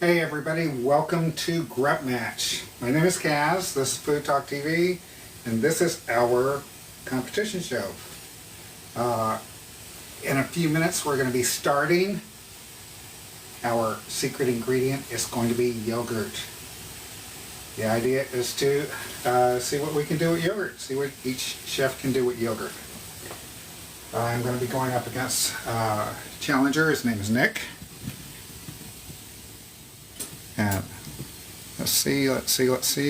Hey everybody, welcome to GrubMatch. My name is Kaz, this is FoodtokTV, and this is our competition show. In a few minutes we're going to be starting. Our secret ingredient is going to be yogurt. The idea is to see what we can do with yogurt, see what each chef can do with yogurt. I'm going to be going up against a challenger. His name is Nick. And let's see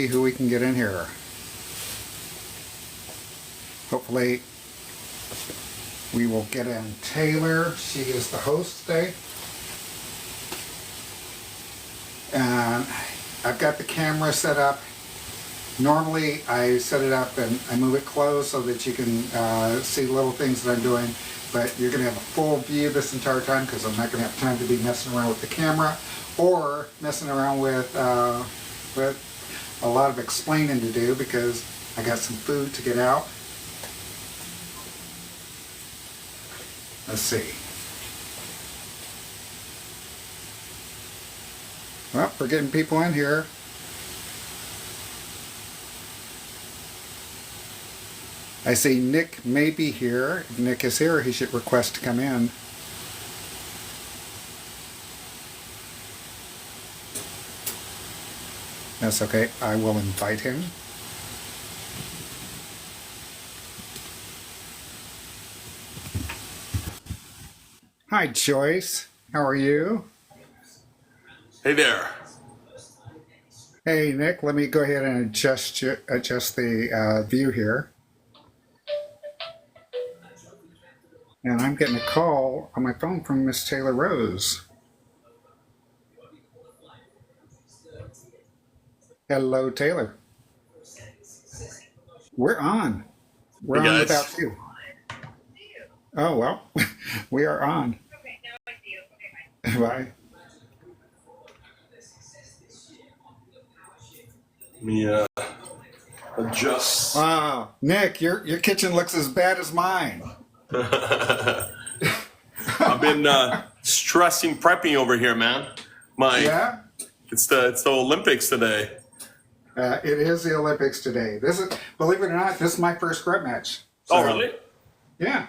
who we can get in here. Hopefully we will get in Taylor. She is the host today. And I've got the camera set up. Normally I set it up and I move it close so that you can see little things that I'm doing, but you're going to have a full view this entire time because I'm not going to have time to be messing around with the camera or messing around with a lot of explaining to do because I got some food to get out. Let's see. Well, we're getting people in here. I see Nick may be here. If Nick is here, he should request to come in. That's okay. I will invite him. Hi, Joyce. How are you? Hey there. Hey, Nick. Let me go ahead and adjust the view here. And I'm getting a call on my phone from Miss Taylor Rose. Hello, Taylor. We're on. We're Hey, on guys. without you. Oh, well, we are on. Okay, now I see you. Okay, bye. Bye. Let me adjust. Wow, Nick, your kitchen looks as bad as mine. I've been stressing prepping over here, man. Yeah? It's the Olympics today. It is the Olympics today. This is, believe it or not, this is my first grub match. So, Oh, really? Yeah.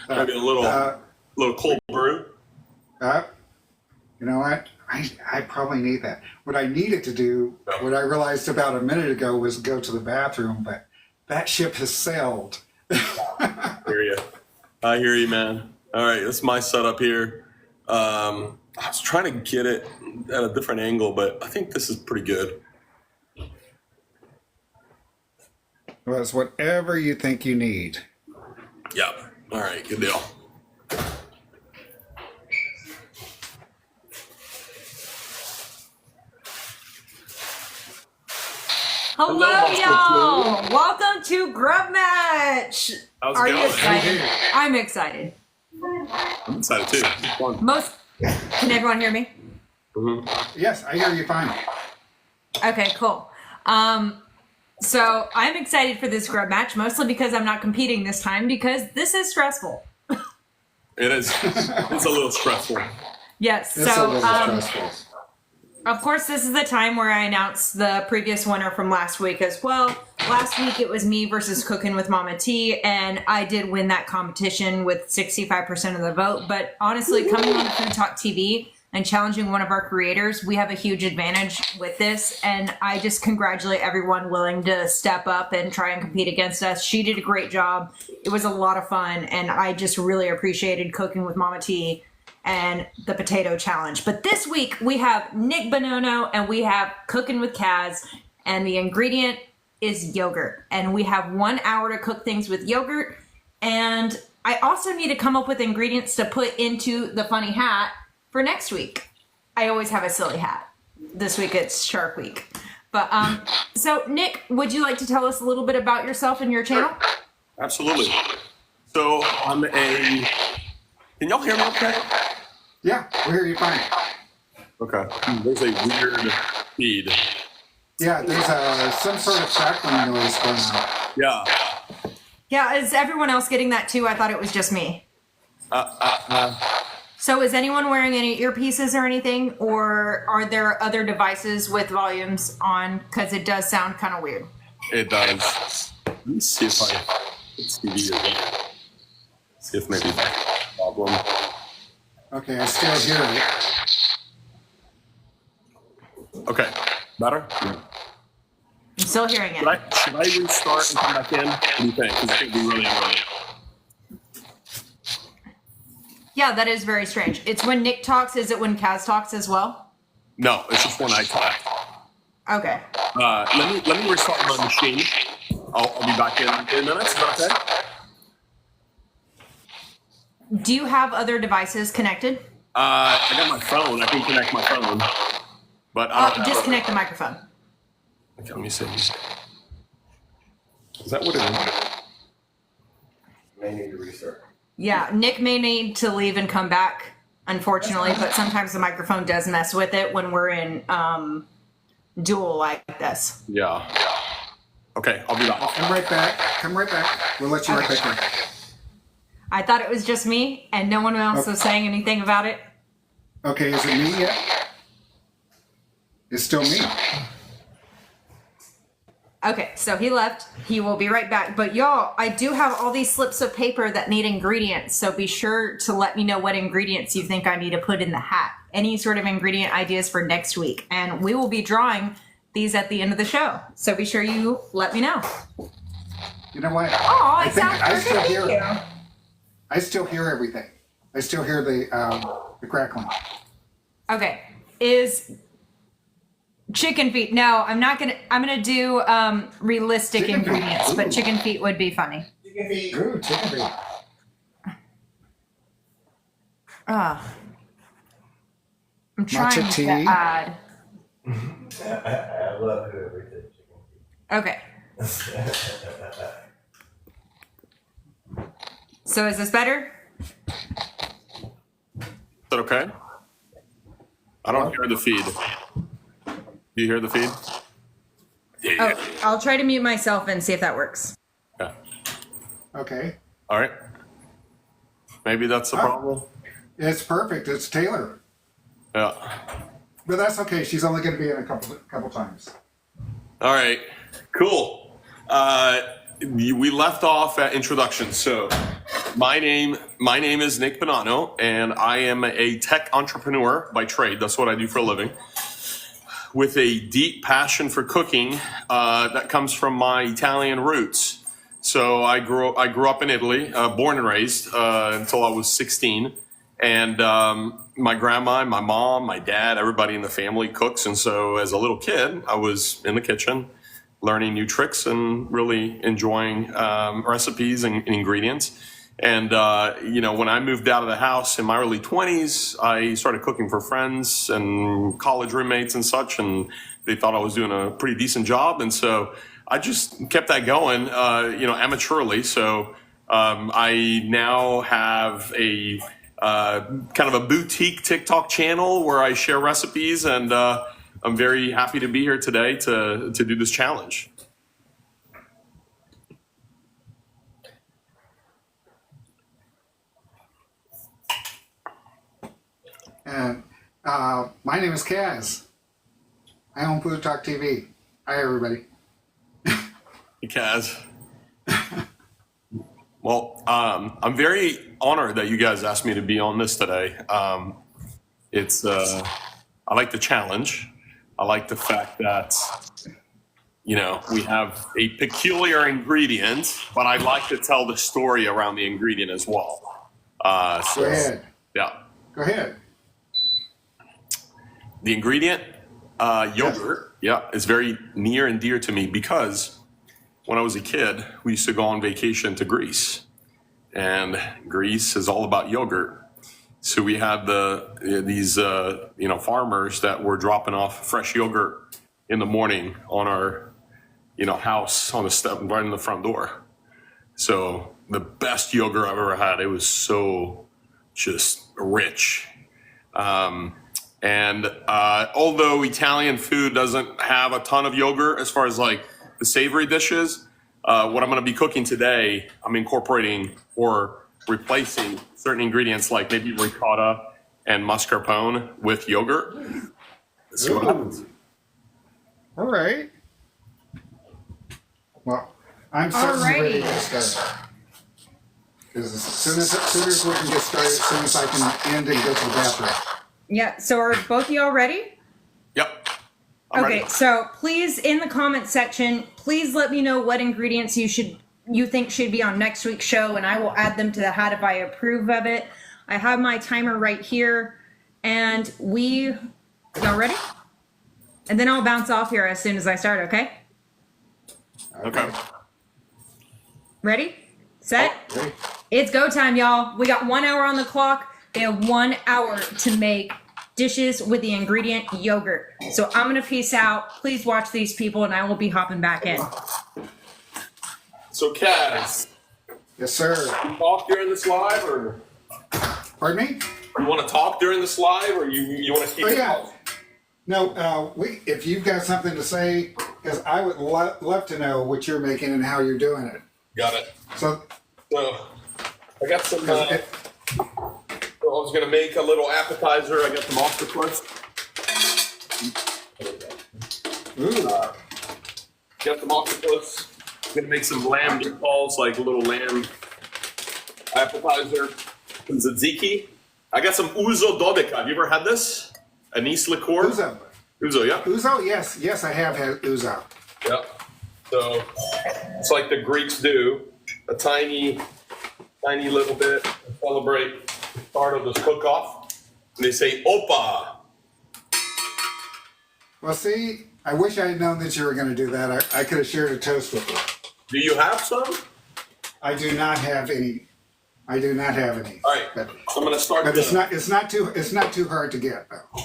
Maybe a little cold brew. You know what? I probably need that. What I needed to do, what I realized about a minute ago, was go to the bathroom, but that ship has sailed. I hear you, man. All right, this is my setup here. I was trying to get it at a different angle, but I think this is pretty good. Well, it's whatever you think you need. Yep. All right, good deal. Hello, y'all. Welcome to GrubMatch. How's it Are you going? excited? I'm excited. I'm excited too. It's fun. Can everyone hear me? Yes, I hear you fine. Okay, cool. So I'm excited for this GrubMatch, mostly because I'm not competing this time because this is stressful. It is. It's a little stressful. Yes. It's a So, little stressful. of course, this is the time where I announce the previous winner from last week as well. Last week it was me versus Cooking with Mama T, and I did win that competition with 65% of the vote. But honestly, coming on Food Talk TV and challenging one of our creators, we have a huge advantage with this. And I just congratulate everyone willing to step up and try and compete against us. She did a great job. It was a lot of fun, and I just really appreciated Cooking with Mama T and the potato challenge. But this week we have Nick Bonanno and we have Cooking with Kaz, and the ingredient is yogurt. And we have 1 hour to cook things with yogurt. And I also need to come up with ingredients to put into the funny hat for next week. I always have a silly hat. This week it's Shark Week. But so Nick, would you like to tell us a little bit about yourself and your channel? Absolutely. So I'm a. Can y'all hear me okay? Yeah, we hear you fine. Okay. There's a weird feed. Yeah, there's some sort of crackling noise going on. Yeah. Yeah, is everyone else getting that too? I thought it was just me. So is anyone wearing any earpieces or anything, or are there other devices with volumes on? Because it does sound kind of weird. It does. Let me see if I it's TV again. See if maybe that's a problem. Okay, I still hear it. Okay, better? I'm still hearing it. Should I restart and come back in? What do you think? Because I think we really annoying. Yeah, that is very strange. It's when Nick talks. Is it when Kaz talks as well? No, it's just when I talk. Okay. Let me restart my machine. I'll be back in minutes. Is that okay? Do you have other devices connected? I got my phone. I can connect my phone. But I don't have Disconnect the microphone. Okay, let me see. Is that what it is? May need to restart. Yeah, Nick may need to leave and come back, unfortunately, but sometimes the microphone does mess with it when we're in dual like this. Yeah. Okay, I'll be back. Come right back. Come right back. We'll let you right back in. I thought it was just me, and no one else was saying anything about it. Okay, is it me yet? It's still me. Okay, so he left. He will be right back. But y'all, I do have all these slips of paper that need ingredients, so be sure to let me know what ingredients you think I need to put in the hat. Any sort of ingredient ideas for next week. And we will be drawing these at the end of the show. So be sure you let me know. You know what? Oh, I it think sounds I perfect. still Thank hear you. it. I still hear everything. I still hear the crackling. Okay, is chicken feet? No, I'm not gonna. I'm gonna do realistic Chicken feet. ingredients, but Ooh. chicken feet would be funny. Chicken feet. Ooh, chicken feet. I'm trying Matcha to tea. add. I love whoever said chicken Okay. So is this better? Is that okay? I don't hear the feed. Do you hear the feed? Yeah. Oh, I'll try to mute myself and see if that works. Yeah. Okay. All right. Maybe that's the problem. It's perfect. It's Taylor. Yeah. But that's okay. She's only going to be in a couple times. All right. Cool. We left off at introduction. So, my name is Nick Bonanno, and I am a tech entrepreneur by trade. That's what I do for a living. With a deep passion for cooking that comes from my Italian roots. So I grew up in Italy, born and raised until I was 16, and my grandma, my mom, my dad, everybody in the family cooks, and so as a little kid, I was in the kitchen, learning new tricks and really enjoying recipes and ingredients. And, when I moved out of the house in my early 20s, I started cooking for friends and college roommates and such, and they thought I was doing a pretty decent job. And so I just kept that going, amateurly. So I now have a kind of a boutique TikTok channel where I share recipes, and I'm very happy to be here today to do this challenge. And my name is Kaz. I own FoodtokTV. Hi, everybody. Hey, Kaz. Well, I'm very honored that you guys asked me to be on this today. I like the challenge. I like the fact that, we have a peculiar ingredient, but I like to tell the story around the ingredient as well. Go ahead. Yeah. Go ahead. The ingredient, yogurt, is very near and dear to me because when I was a kid, we used to go on vacation to Greece, and Greece is all about yogurt. So we had these farmers that were dropping off fresh yogurt in the morning on our house on the step right in the front door. So the best yogurt I've ever had. It was so just rich. And although Italian food doesn't have a ton of yogurt as far as like the savory dishes, what I'm going to be cooking today, I'm incorporating or replacing certain ingredients like maybe ricotta and mascarpone with yogurt. Let's see what happens. All right. Well, I'm certainly ready to start. Because as soon as we can get started, as soon as I can end and go to the bathroom. Yeah, so are both of y'all ready? Yep. I'm Okay, ready. so please, in the comment section, please let me know what ingredients you think should be on next week's show, and I will add them to the hat if I approve of it. I have my timer right here, and y'all ready? And then I'll bounce off here as soon as I start, okay? Okay. Ready? Set? Ready? It's go time, y'all. We got 1 hour on the clock. They have 1 hour to make dishes with the ingredient yogurt. So I'm going to peace out. Please watch these people, and I will be hopping back in. So, Kaz, Yes, sir. you talk during this live, or Pardon me? you want to talk during this live, or you want to keep Oh, it? yeah. No, if you've got something to say, because I would love to know what you're making and how you're doing it. Got it. So, So, I got some. because I was gonna make a little appetizer. I got some octopus. ooh, Got some octopus. I'm gonna make some lamb meatballs, like a little lamb appetizer. Some tzatziki. I got some ouzo dodeca. Have you ever had this? Anise liqueur. ouzo. Ouzo, yeah. Ouzo, yes, I have had ouzo. Yep. So it's like the Greeks do, a tiny little bit to celebrate the start of this cook-off. And they say, Opa. Well, see, I wish I had known that you were going to do that. I could have shared a toast with you. Do you have some? I do not have any. All right. But, I'm gonna start. but it's not too hard to get though.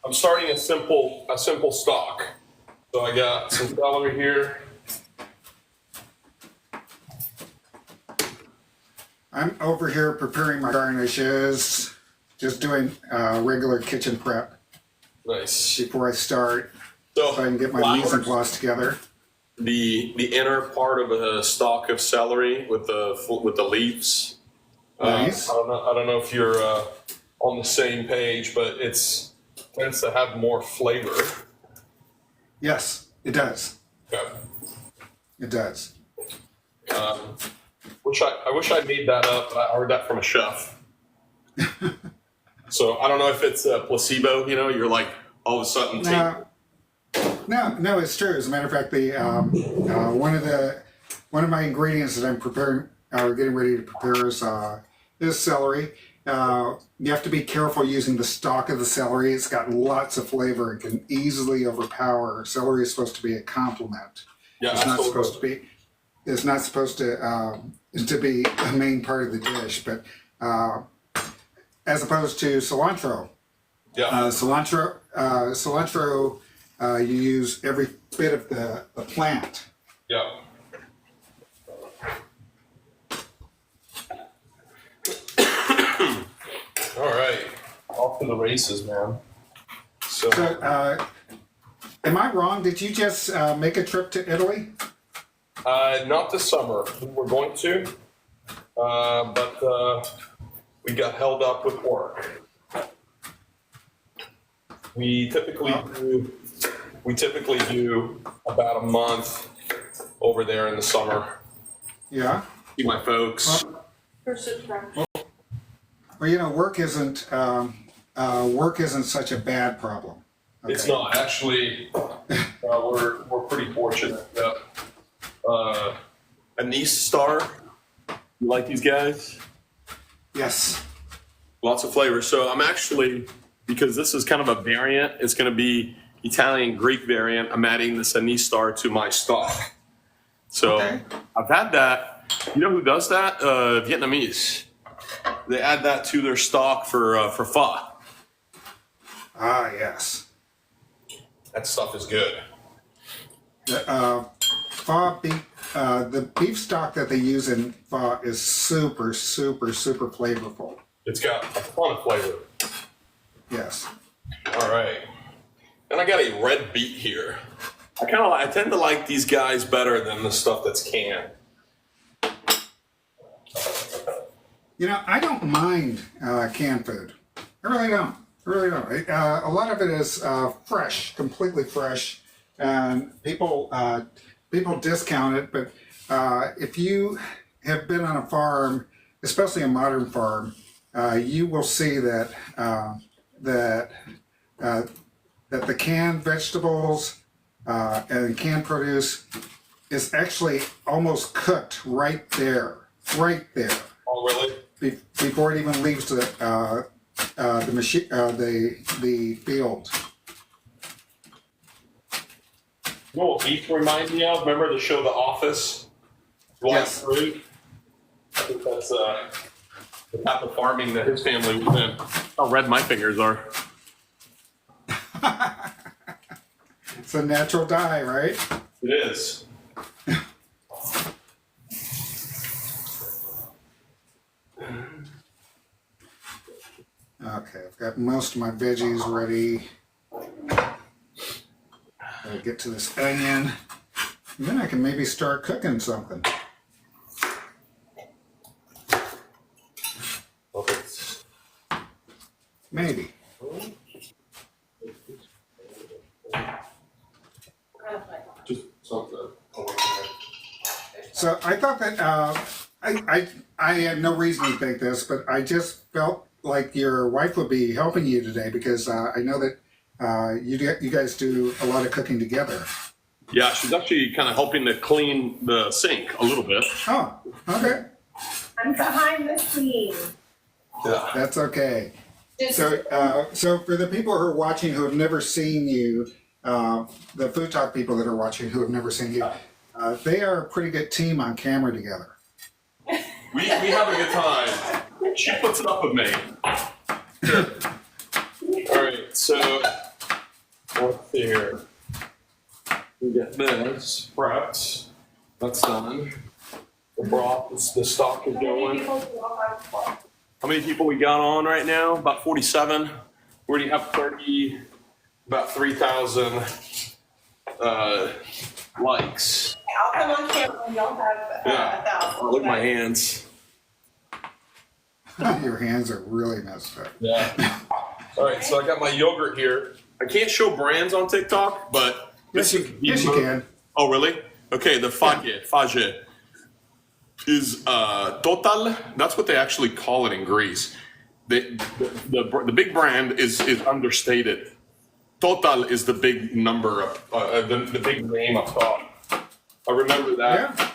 I'm starting a simple stock. So I got some celery here. I'm over here preparing my garnishes, just doing regular kitchen prep Nice. before I start, So so I can get my mise en place together. the inner part of a stalk of celery with the leaves. Nice. I don't know if you're on the same page, but it tends to have more flavor. Yes, it does. Okay. It does. I wish I made that up. I heard that from a chef. So I don't know if it's a placebo. You know, you're like all of a sudden. No, it's true. As a matter of fact, the one of my ingredients that I'm preparing or getting ready to prepare is celery. You have to be careful using the stalk of the celery. It's got lots of flavor. It can easily overpower. Celery is supposed to be a complement. Yeah, It's not absolutely. supposed to be. It's not supposed to be a main part of the dish, but as opposed to cilantro. Yeah. Cilantro, you use every bit of the plant. Yeah. All right. Off to the races, man. So, So, am I wrong? Did you just make a trip to Italy? not this summer. We're going to, but we got held up with work. We typically do about a month over there in the summer. Yeah. See my folks. Well, you know, work isn't such a bad problem. Okay. It's not actually. We're pretty fortunate. Anise Star. You like these guys? Yes. Lots of flavors. So I'm actually, because this is kind of a variant, it's going to be Italian Greek variant. I'm adding this anise star to my stock. So Okay. I've had that. You know who does that? Vietnamese. They add that to their stock for pho. Ah, yes. That stuff is good. The beef stock that they use in pho is super, super, super flavorful. It's got a ton of flavor. Yes. All right. And I got a red beet here. I tend to like these guys better than the stuff that's canned. You know, I don't mind canned food. I really don't. I really don't. A lot of it is fresh, completely fresh, and people discount it. But if you have been on a farm, especially a modern farm, you will see that that the canned vegetables and canned produce is actually almost cooked right there. Oh, really? Before it even leaves the machine, the field. You know what beef reminds me of? Remember the show The Office? Dwight Yes. Schrute? I think that's the type of farming that his family was in. How red my fingers are. It's a natural dye, right? It is. Okay, I've got most of my veggies ready. I'll get to this onion. And then I can maybe start cooking something. Maybe. Just something. So I thought that I had no reason to think this, but I just felt like your wife would be helping you today because I know that you guys do a lot of cooking together. Yeah, she's actually kind of helping to clean the sink a little bit. Oh, okay. I'm behind the scenes. Yeah. That's okay. So for the people who are watching who have never seen you, the Food Talk people that are watching who have never seen you, they are a pretty good team on camera together. We have a good time. She puts it up with me. Sure. All right, so let's see here. We get this prepped. That's done. The broth, the stock is going. How many people we got on right now? About 47. We already have about 3,000 likes. I'll come on camera and y'all have 1,000. Look at my hands. Your hands are really messed up. Yeah. All right, so I got my yogurt here. I can't show brands on TikTok, but Yes, you can. Oh, really? Okay, the fage is Total. That's what they actually call it in Greece. The big brand is understated. Total is the big number of the big name up top. I remember that. Yeah.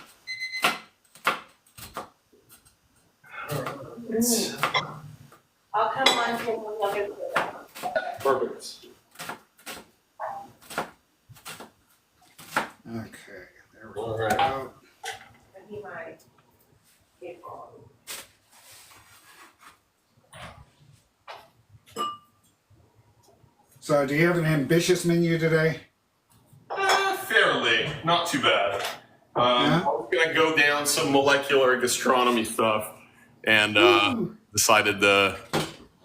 I'll come on camera and y'all get to that. Perfect. Okay, there we All go. right. And he might get on. So do you have an ambitious menu today? Fairly, not too bad. Yeah? I'm gonna go down some molecular gastronomy stuff, and Ooh. decided to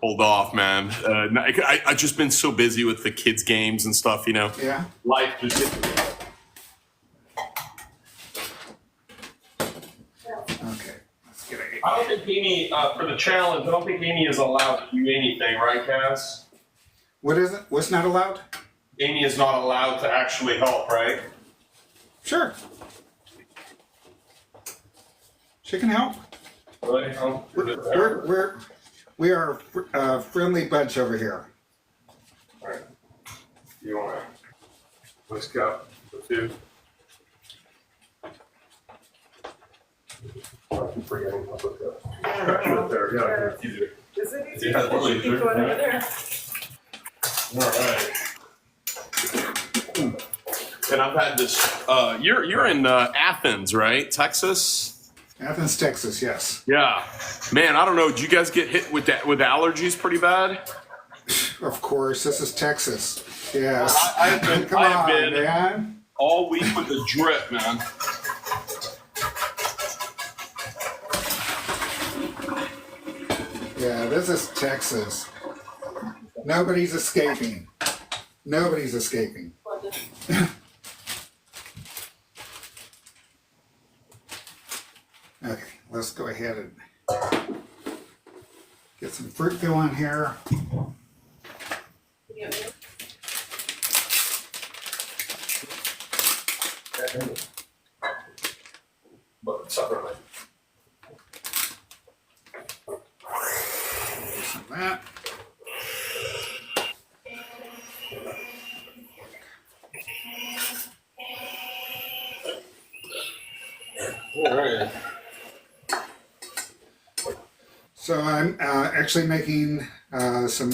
hold off, man. I've just been so busy with the kids' games and stuff, you know. Yeah. Life just gets. Okay. Let's get it. I don't think Amy, for the challenge, I don't think Amy is allowed to do anything, right, Cass? What is it? What's not allowed? Amy is not allowed to actually help, right? Sure. She can help. Really? We are a friendly bunch over here. All right. You want to? Let's go. The two. I keep forgetting how to put that. Right there. Yeah, it's easier. Is it easy? Yeah, it's really Keep easier. going over there. All right. And I've had this. You're in Athens, right? Texas. Athens, Texas, yes. Yeah. Man, I don't know. Did you guys get hit with that with allergies pretty bad? Of course, this is Texas. Yes. I've been, Come I've on, been man. all week with the drip, man. Yeah, this is Texas. Nobody's escaping. Nobody's escaping. Okay, let's go ahead and Get some fruit going here. But separately. Some of that. All right. So I'm actually making some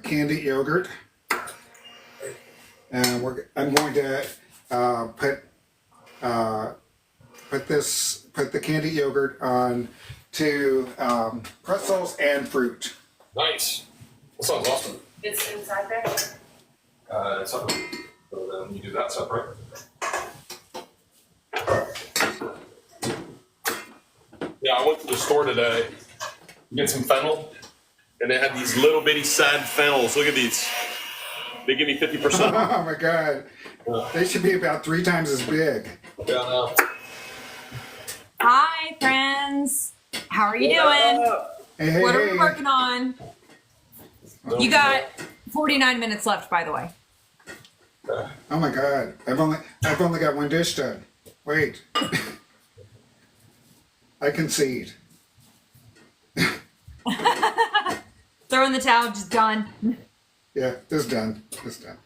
candied yogurt. And I'm going to put the candied yogurt on to pretzels and fruit. Nice. That sounds awesome. It's inside there? It's separate. So then you do that separate. Yeah, I went to the store today to get some fennel, and they had these little bitty sad fennels. Look at these. They give me 50%. Oh my God. They should be about 3 times as big. Yeah, I know. Hi, friends. How are you doing? Hey, What are hey. we working on? You got 49 minutes left, by the way. Oh my God. I've only got one dish done. Wait. I concede. Throwing the towel, just done. Yeah, this done. This done.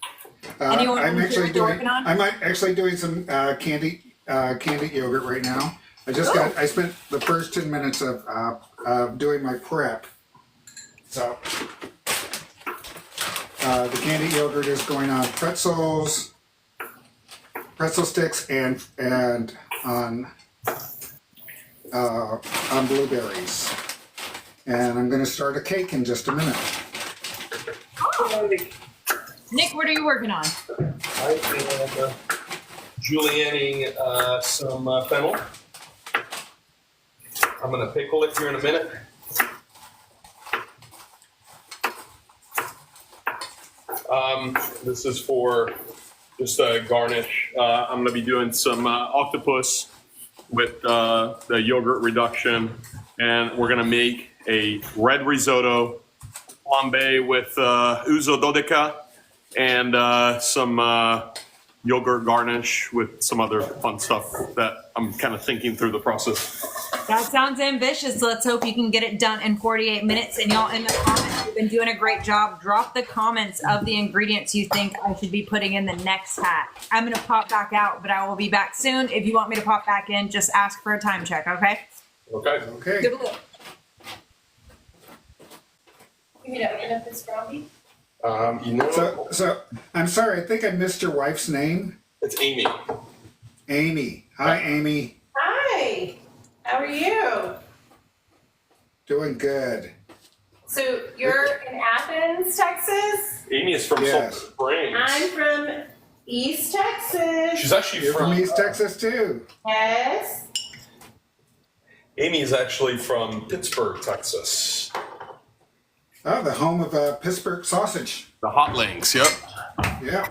Anyone I'm volunteer actually what you're working on? I'm actually doing some candied yogurt right now. I spent the first 10 minutes of doing my prep. So the candied yogurt is going on pretzels, pretzel sticks, and on blueberries. And I'm going to start a cake in just a minute. Nick, what are you working on? I am julienning some fennel. I'm going to pickle it here in a minute. This is for just a garnish. I'm going to be doing some octopus with the yogurt reduction, and we're going to make a red risotto flambe with ouzo dodeca and some yogurt garnish with some other fun stuff that I'm kind of thinking through the process. That sounds ambitious. Let's hope you can get it done in 48 minutes. And y'all in the comments, you've been doing a great job. Drop the comments of the ingredients you think I should be putting in the next hat. I'm going to pop back out, but I will be back soon. If you want me to pop back in, just ask for a time check, okay? Okay. Okay. Good luck. You mean open up this brownie? You know, So I'm sorry. I think I missed your wife's name. it's Amy. Amy. Hi, Amy. Hi, how are you? Doing good. So you're in Athens, Texas? Amy is from Yes. Sulphur Springs. I'm from East Texas. She's actually You're from East Texas too. Yes. Amy is actually from Pittsburgh, Texas. Oh, the home of Pittsburgh sausage. The Hot Links. Yep. Yeah.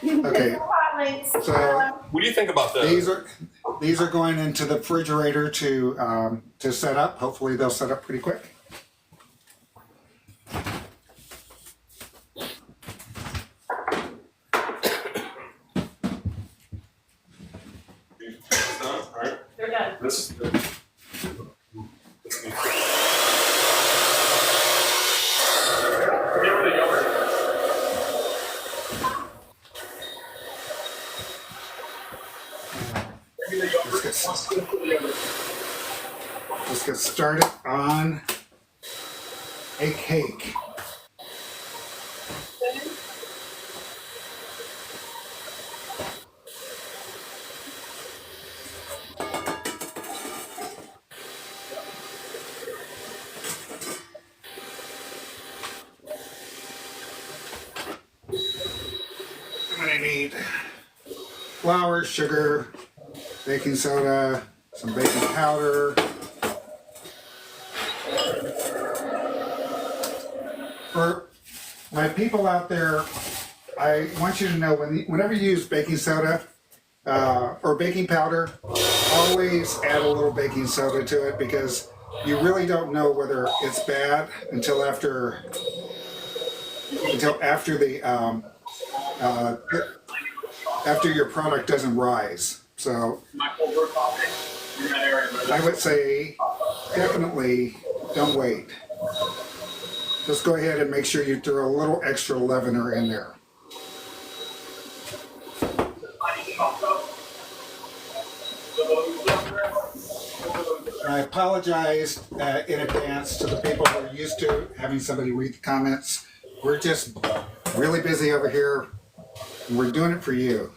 Okay. Hot links. What do you think about that? These are going into the refrigerator to set up. Hopefully they'll set up pretty quick. They're done. This is good. Let's get started on a cake. I'm gonna need flour, sugar, baking soda, some baking powder. For my people out there, I want you to know whenever you use baking soda or baking powder, always add a little baking soda to it because you really don't know whether it's bad until after after your product doesn't rise. So I would say definitely don't wait. Just go ahead and make sure you throw a little extra leavener in there. I apologize in advance to the people who are used to having somebody read the comments. We're just really busy over here, and we're doing it for you.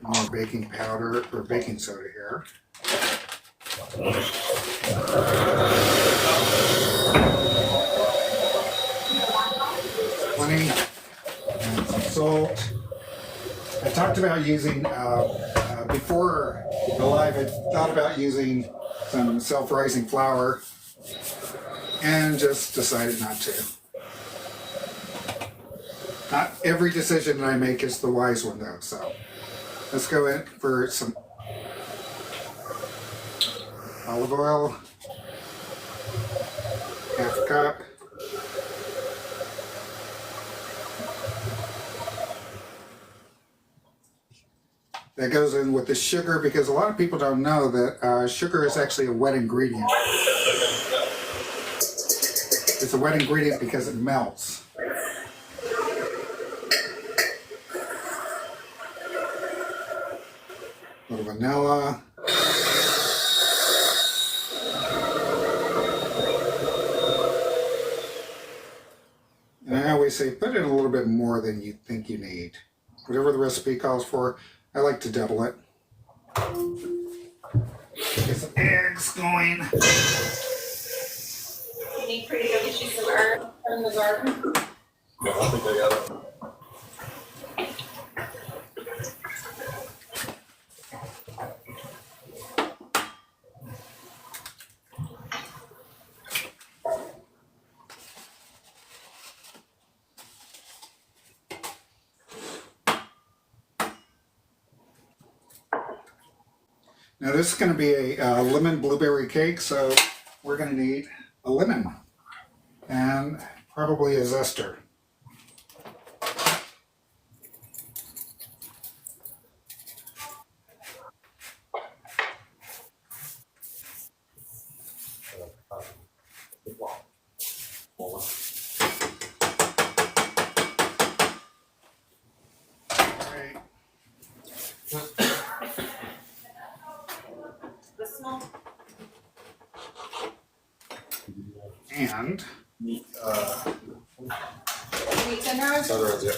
More baking powder or baking soda here. Plenty. And some salt. I talked about using, before the live, I thought about using some self-rising flour and just decided not to. Not every decision that I make is the wise one though, so. Let's go in for some olive oil, half a cup. That goes in with the sugar because a lot of people don't know that sugar is actually a wet ingredient. It's a wet ingredient because it melts. A little vanilla. And I always say put in a little bit more than you think you need. Whatever the recipe calls for, I like to double it. Get some eggs going. You need for you to go get you some herbs from the garden. No, I think I got it. Now this is going to be a lemon blueberry cake, so we're going to need a lemon and probably a zester. And Meat tenders? Other ones, yeah.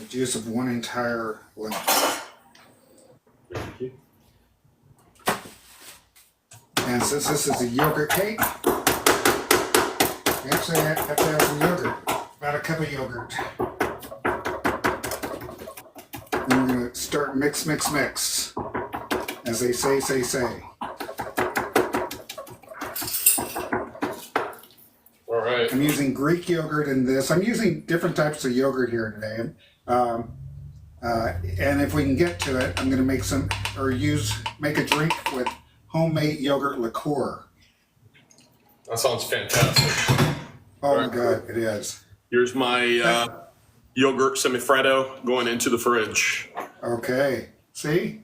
the juice of one entire lemon. Thank you. And since this is a yogurt cake, we actually have to have some yogurt, about a cup of yogurt. And we're going to start mix, mix, mix. As they say. All right. I'm using Greek yogurt in this. I'm using different types of yogurt here today. And if we can get to it, I'm going to make make a drink with homemade yogurt liqueur. That sounds fantastic. Oh my God, it is. Here's my yogurt semifreddo going into the fridge. Okay, see?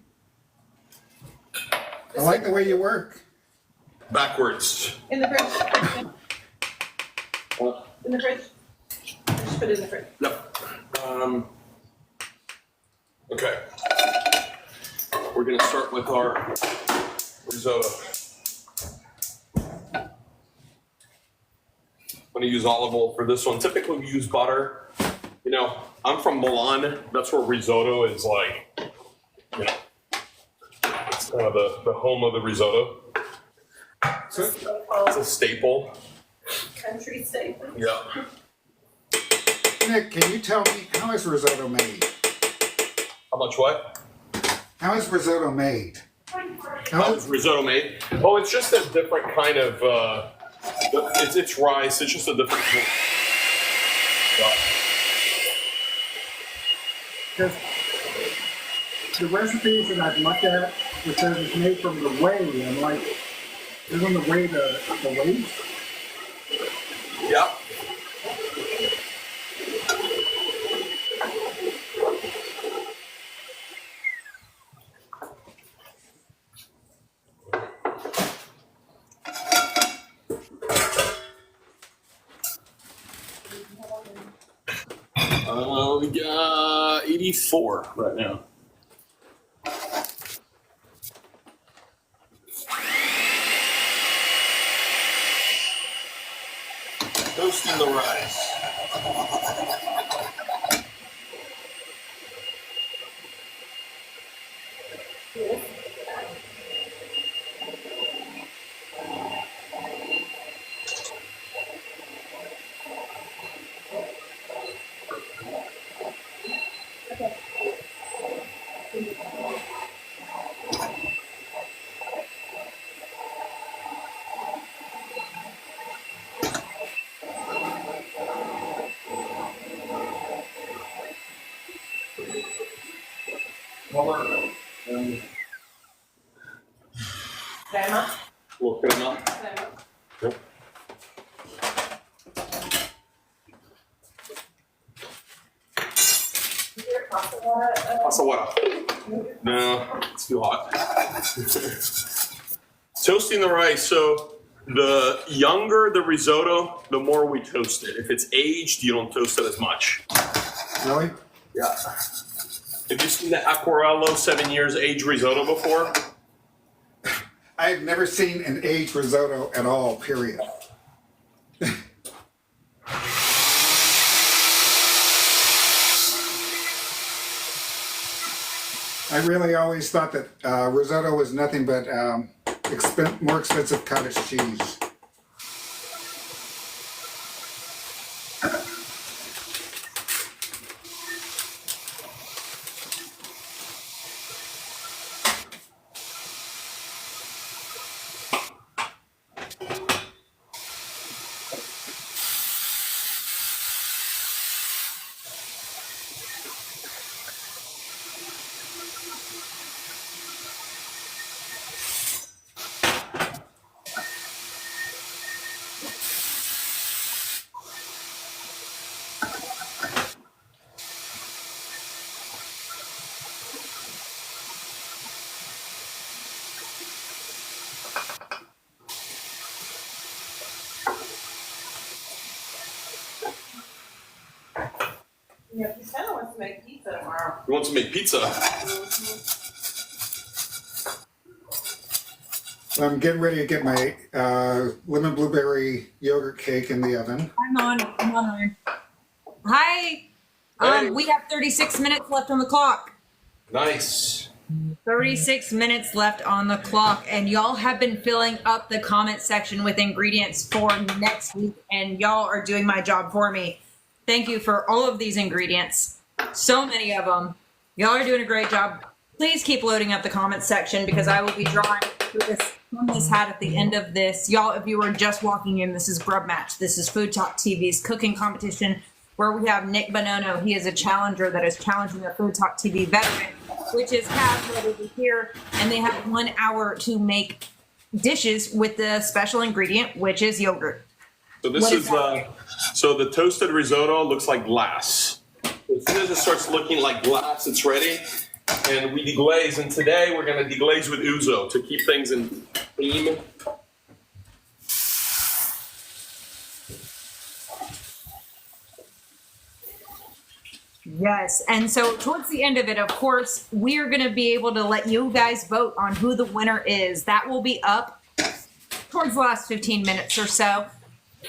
I like the way you work. Backwards. In the fridge. In the fridge. Just put it in the fridge. Yep. Okay. we're gonna start with our risotto. I'm gonna use olive oil for this one. Typically we use butter. You know, I'm from Milan. That's where risotto is like, you know, it's kind of the home of the risotto. So, It's a staple. Country staple. Yeah. Nick, can you tell me, how is risotto made? How much what? How is risotto made? How is risotto made? Oh, it's just a different kind of, it's rice. It's just a different. Because the recipes that I've looked at, it says it's made from the whey. I'm like, isn't the whey the whey? Yeah. We got 84 right now. Toasting the rice. Crema. Little crema. Crema. Yep. Is there pasta water? Pasta water. No, it's too hot. Toasting the rice. So the younger the risotto, the more we toast it. If it's aged, you don't toast it as much. Really? Yeah. Have you seen the Acquarello 7 years aged risotto before? I've never seen an aged risotto at all, period. I really always thought that risotto was nothing but more expensive cottage cheese. Yeah, Cristiano wants to make pizza tomorrow. He wants to make pizza. I'm getting ready to get my lemon blueberry yogurt cake in the oven. I'm on. Hi. Hey. We have 36 minutes left on the clock. Nice. 36 minutes left on the clock, and y'all have been filling up the comment section with ingredients for next week, and y'all are doing my job for me. Thank you for all of these ingredients. So many of them. Y'all are doing a great job. Please keep loading up the comment section because I will be drawing from this hat at the end of this. Y'all, if you were just walking in, this is GrubMatch. This is FoodtokTV's cooking competition where we have Nick Bonanno. He is a challenger that is challenging a FoodtokTV veteran, which is Kaz right over here. And they have 1 hour to make dishes with the special ingredient, which is yogurt. So this is so the toasted risotto looks like glass. As soon as it starts looking like glass, it's ready. And we deglaze. And today we're going to deglaze with ouzo to keep things in theme. Yes. And so towards the end of it, of course, we are going to be able to let you guys vote on who the winner is. That will be up towards the last 15 minutes or so.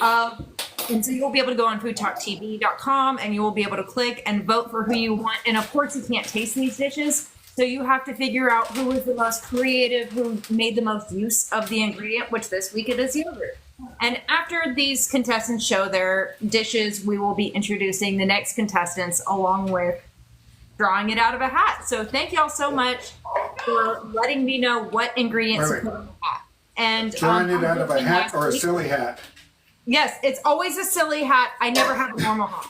And so you'll be able to go on FoodtokTV.com and you will be able to click and vote for who you want. And of course, you can't taste these dishes. So you have to figure out who was the most creative, who made the most use of the ingredient, which this week it is yogurt. And after these contestants show their dishes, we will be introducing the next contestants along with drawing it out of a hat. So thank y'all so much for letting me know what ingredients to put in the hat. And Drawing it out of a hat or a silly hat? Yes, it's always a silly hat. I never have a normal hat.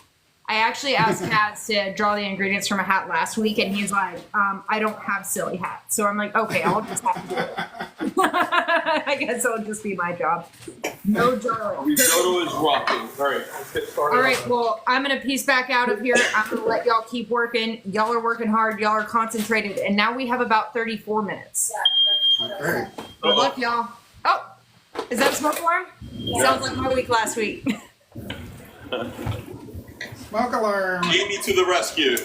I actually asked Kaz to draw the ingredients from a hat last week, and he's like, I don't have silly hats. So I'm like, okay, I'll just have to do it. I guess it'll just be my job. No drawing. Risotto is rocking. All right, let's get started. All right, well, I'm going to piece back out of here. I'm going to let y'all keep working. Y'all are working hard. Y'all are concentrated. And now we have about 34 minutes. Okay. Good luck, y'all. Oh, is that a smoke alarm? Sounds like my week last week. Smoke alarm. Amy to the rescue.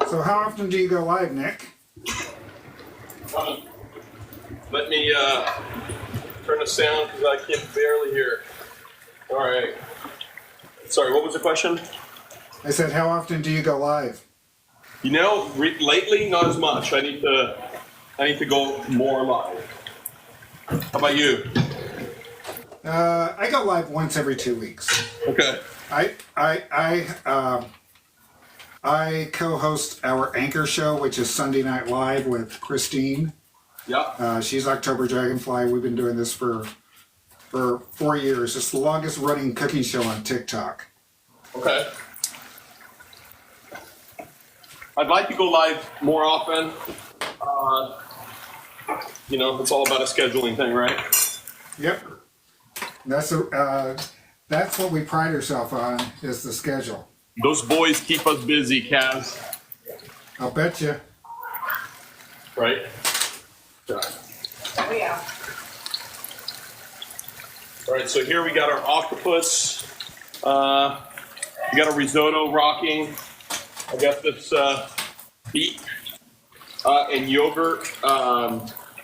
So how often do you go live, Nick? Let me turn the sound because I can barely hear. All right. Sorry, what was the question? I said, how often do you go live? You know, lately not as much. I need to go more live. How about you? I go live once every 2 weeks. Okay. I co-host our anchor show, which is Sunday Night Live with Christine. Yeah. She's October Dragonfly. We've been doing this for 4 years. It's the longest running cooking show on TikTok. Okay. I'd like to go live more often. You know, it's all about a scheduling thing, right? Yep. That's what we pride ourselves on, is the schedule. Those boys keep us busy, Kaz. I'll bet you. Right? Yeah. Oh, yeah. All right, so here we got our octopus. We got a risotto rocking. I got this beet and yogurt,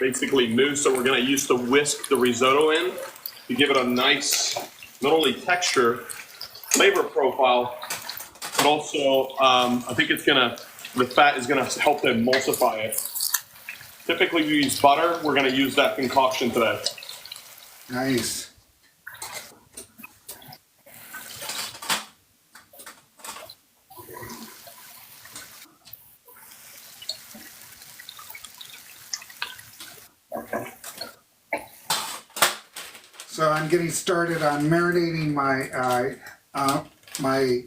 basically mousse. So we're going to use to whisk the risotto in to give it a nice, not only texture, flavor profile, but also I think the fat is going to help to emulsify it. Typically we use butter. We're going to use that concoction today. Nice. So I'm getting started on marinating my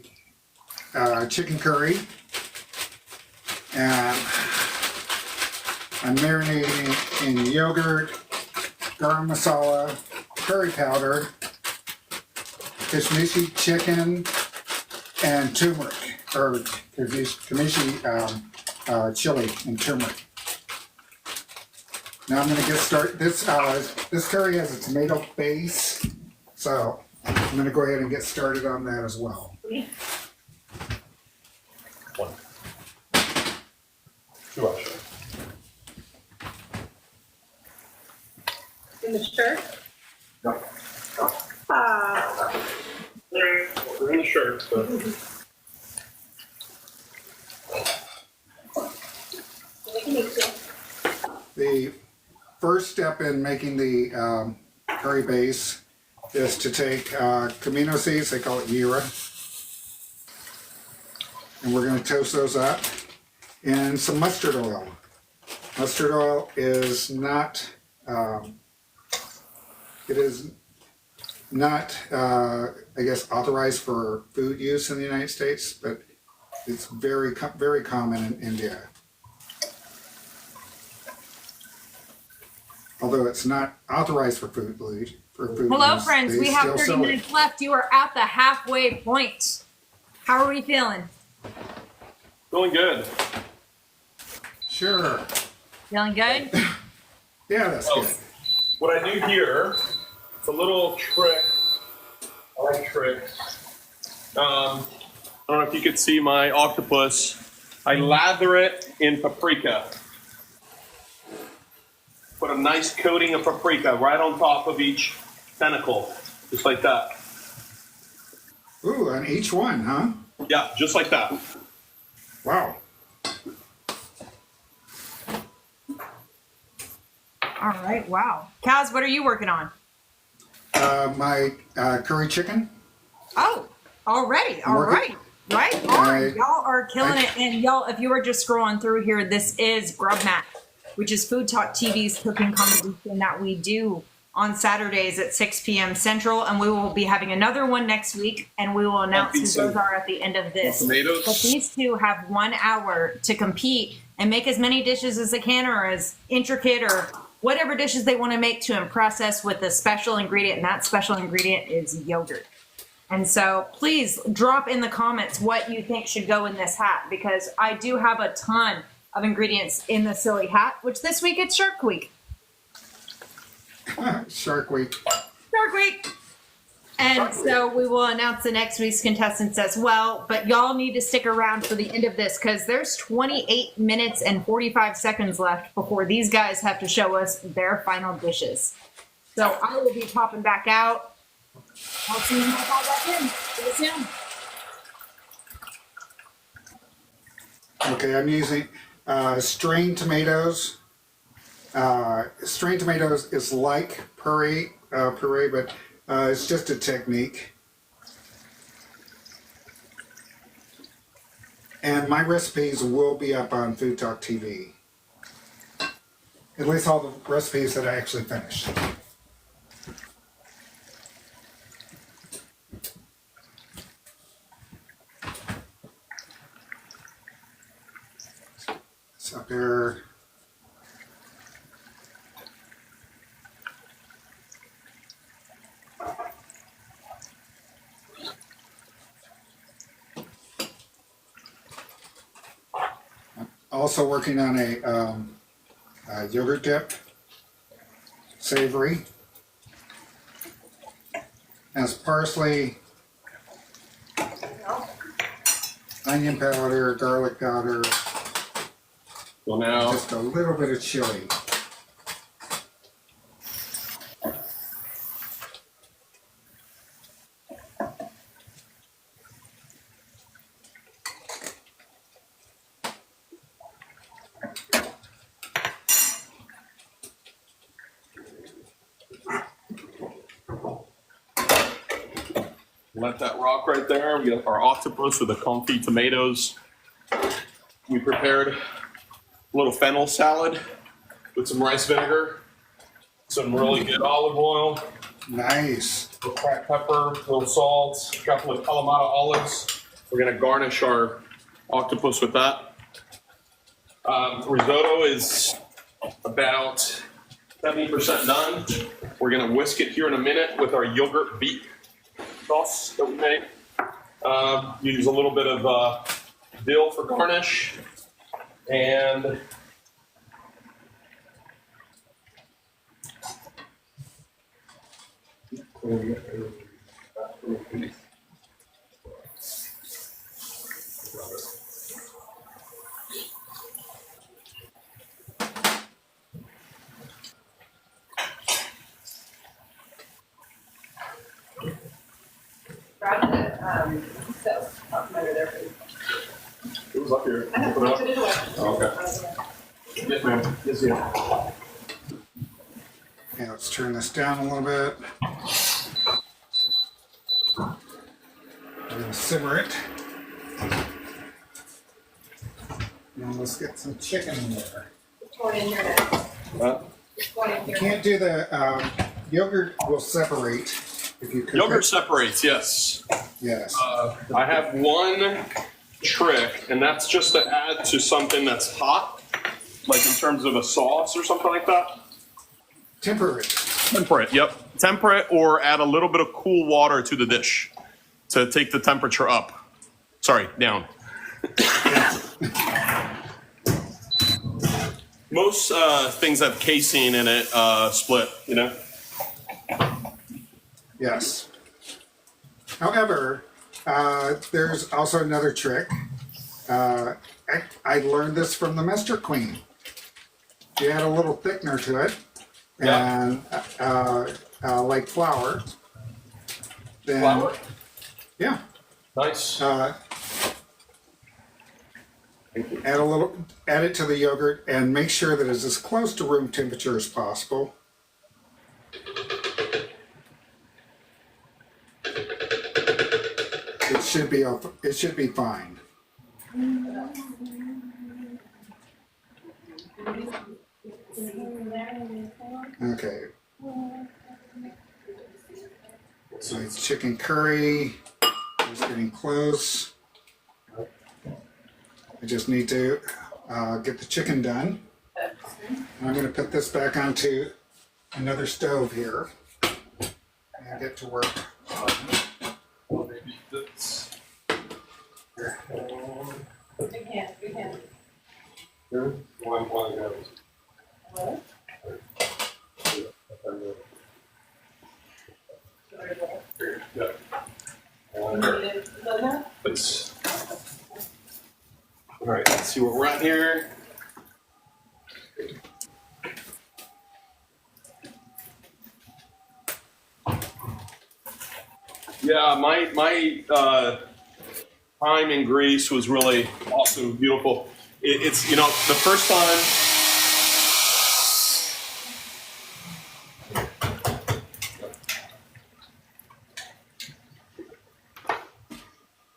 chicken curry, and I'm marinating in yogurt, garam masala, curry powder, kashmishi chicken, and turmeric, or kashmishi chili and turmeric. Now I'm going to get started. This curry has a tomato base, so I'm going to go ahead and get started on that as well. One. Two actually. In the shirt? No. We're in the shirt, but The first step in making the curry base is to take camino seeds, they call it yira, and we're going to toast those up and some mustard oil. Mustard oil is not, it is not, I guess, authorized for food use in the United States, but it's very common in India. Although it's not authorized for food use. Hello, friends. they We have still 30 sell it. minutes left. You are at the halfway point. How are we feeling? Feeling good. Sure. Feeling good? Yeah, that's Oh. good. What I do here, it's a little trick. I like tricks. I don't know if you could see my octopus. I lather it in paprika. Put a nice coating of paprika right on top of each tentacle, just like that. Ooh, on each one, huh? Yeah, just like that. Wow. All right. Wow. Kaz, what are you working on? My curry chicken. Oh, already. All working- right. Right on. Y'all are killing it. And y'all, if you were just scrolling through here, this is GrubMatch, which is Food Talk TV's cooking competition that we do on Saturdays at 6 p.m. Central. And we will be having another one next week, and we will announce who those are at the end of this. Tomatoes. But these two have 1 hour to compete and make as many dishes as they can, or as intricate or whatever dishes they want to make to impress us with a special ingredient. And that special ingredient is yogurt. And so please drop in the comments what you think should go in this hat, because I do have a ton of ingredients in the silly hat, which this week it's Shark Week. Shark Week. Shark Week! And so we will announce the next week's contestants as well, but y'all need to stick around for the end of this, because there's 28 minutes and 45 seconds left before these guys have to show us their final dishes. So I will be popping back out. I'll see you when I pop back in. See you soon. Okay, I'm using strained tomatoes. Strained tomatoes is like puree, but it's just a technique. And my recipes will be up on Food Talk TV. At least all the recipes that I actually finished. It's up there. Also working on a yogurt dip, savory. Has parsley, onion powder, garlic powder, So now, just a little bit of chili. let that rock right there. We got our octopus with the confit tomatoes. We prepared a little fennel salad with some rice vinegar, some really good olive oil, Nice. a little cracked pepper, a little salt, a couple of Kalamata olives. We're gonna garnish our octopus with that. Risotto is about 70% done. We're gonna whisk it here in a minute with our yogurt beet sauce that we made. Use a little bit of dill for garnish, and Grab the, so, up under there, please. it was up here. I have Open it up. put it away. Oh, okay. Yes, ma'am. Yes, ma'am. Yeah, let's turn this down a little bit. We're gonna simmer it. Now let's get some chicken in there. It's going in here now. It's going in You here. can't do the yogurt will separate if you cook Yogurt it. separates, yes. Yes. I have one trick, and that's just to add to something that's hot, like in terms of a sauce or something like that. Temperate. Temperate, yep. Temperate, or add a little bit of cool water to the dish to take the temperature up. Sorry, down. Most things have casein in it, split, you know? Yes. However, there's also another trick. I learned this from the Mister Queen. You add a little thickener to it, and like flour. Then, Flour? Yeah. Nice. Add it to the yogurt, and make sure that it's as close to room temperature as possible. It should be fine. Okay. So it's chicken curry. It's getting close. I just need to get the chicken done. I'm going to put this back onto another stove here and get to work. Maybe that's... Here. Big hand, big hand. Here. One goes. What? Here. Yeah. You need it, Linda? Let's... All right, let's see where we're at here. Yeah, my time in Greece was really awesome, beautiful. It's, you know, the first time.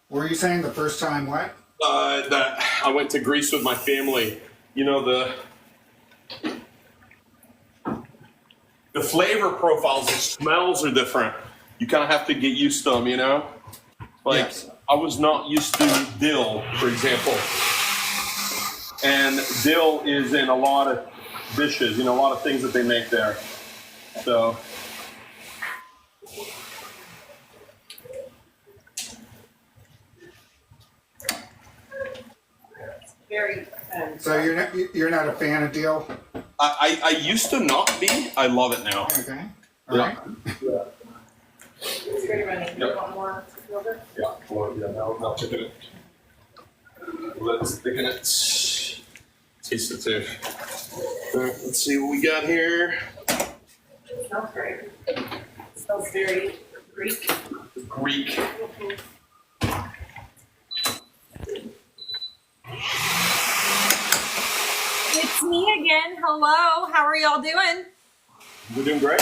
Were you saying the first time what? That I went to Greece with my family. You know, the flavor profiles, the smells are different. You kind of have to get used to them, you know? Like, Yes. I was not used to dill, for example. And dill is in a lot of dishes, you know, a lot of things that they make there. So, Very. So you're not a fan of dill? I used to not be. I love it now. Okay. All right. It's ready running. You Yep. want more yogurt? Yeah, well, yeah, now thicken it. Let's thicken it. Taste it too. Let's see what we got here. It smells great. It smells very Greek. Greek. It's me again. Hello. How are y'all doing? We're doing great.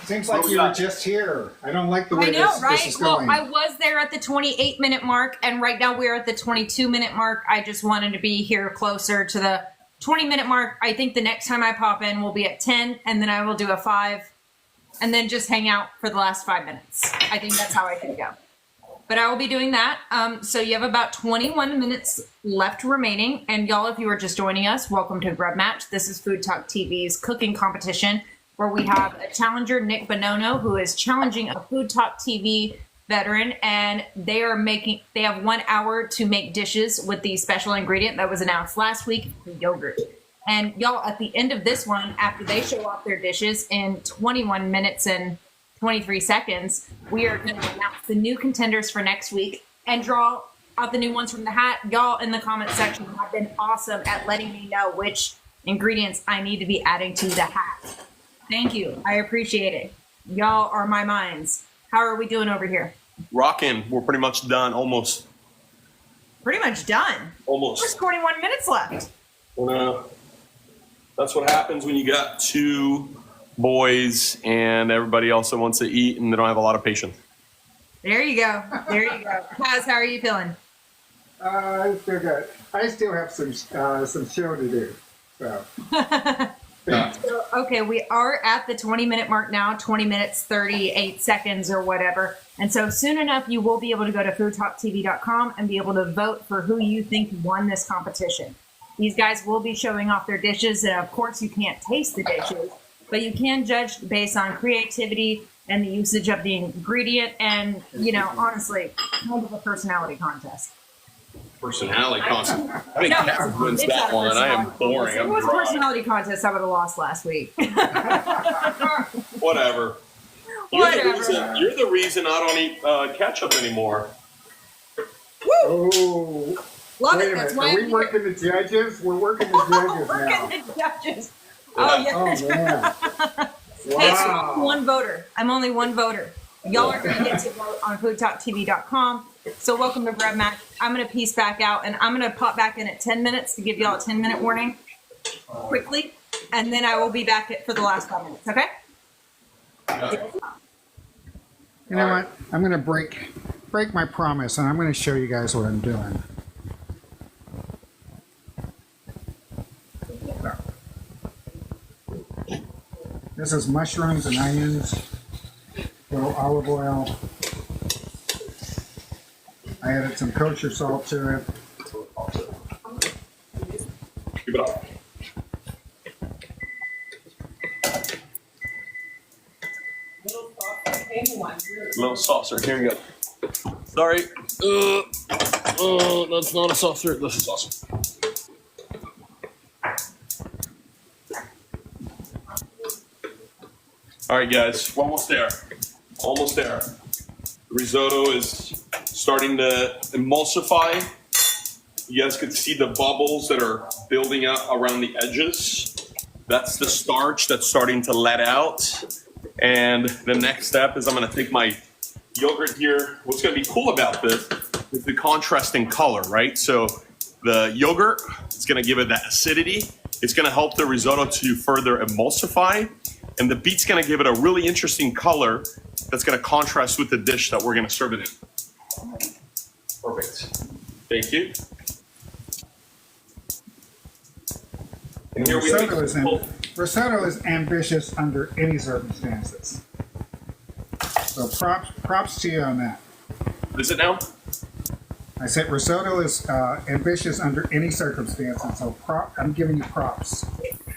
Seems like you were just here. I don't like the way I know, this right? is Well, going. I was there at the 28-minute mark, and right now we're at the 22-minute mark. I just wanted to be here closer to the 20-minute mark. I think the next time I pop in will be at 10, and then I will do a 5, and then just hang out for the last 5 minutes. I think that's how I can go. But I will be doing that. So you have about 21 minutes left remaining. And y'all, if you are just joining us, welcome to GrubMatch. This is FoodtokTV's cooking competition, where we have a challenger, Nick Bonanno, who is challenging a FoodtokTV veteran, and they have 1 hour to make dishes with the special ingredient that was announced last week, the yogurt. And y'all, at the end of this one, after they show off their dishes in 21 minutes and 23 seconds, we are going to announce the new contenders for next week and draw out the new ones from the hat. Y'all in the comment section have been awesome at letting me know which ingredients I need to be adding to the hat. Thank you. I appreciate it. Y'all are my minds. How are we doing over here? Rockin'. We're pretty much done. Almost. Pretty much done. There's Almost. 21 minutes left. That's what happens when you got 2 boys and everybody also wants to eat and they don't have a lot of patience. There you go. There you go. Kaz, how are you feeling? It's still good. I still have some show to do. So. So, okay, we are at the 20-minute mark now, 20 minutes, 38 seconds or whatever. And so soon enough, you will be able to go to FoodtokTV.com and be able to vote for who you think won this competition. These guys will be showing off their dishes. And of course, you can't taste the dishes, but you can judge based on creativity and the usage of the ingredient. And, you know, honestly, kind of a personality contest. Personality contest. I think No, Kat wins it's not that a one. I am personality boring. contest. If I'm it was a dry. personality contest, I would have lost last week. Whatever. Whatever. You're the reason I don't eat ketchup anymore. Oh. Love Wait it. a That's minute. why Are we working the judges? We're working the judges now. Working the judges. Oh, yeah. Oh, man. Hey, so I'm Wow. one voter. I'm only one voter. Y'all are going to get to vote on FoodtokTV.com. So welcome to GrubMatch. I'm going to piece back out, and I'm going to pop back in at 10 minutes to give y'all a 10-minute warning quickly, and then I will be back for the last 5 minutes, okay? You know what? I'm going to break my promise, and I'm going to show you guys what I'm doing. This is mushrooms and onions, a little olive oil. I added some kosher salt to it. Keep it up. Little saucer. Here you go. Sorry. That's not a saucer. This is a saucer. All right, guys. We're almost there. Almost there. The risotto is starting to emulsify. You guys can see the bubbles that are building up around the edges. That's the starch that's starting to let out. And the next step is I'm going to take my yogurt here. What's going to be cool about this is the contrasting color, right? So the yogurt, it's going to give it that acidity. It's going to help the risotto to further emulsify. And the beet's going to give it a really interesting color that's going to contrast with the dish that we're going to serve it in. Perfect. Thank you. And here we Risotto is ambitious under any circumstances. So props to you on that. Is it now? I said risotto is ambitious under any circumstances. So I'm giving you props.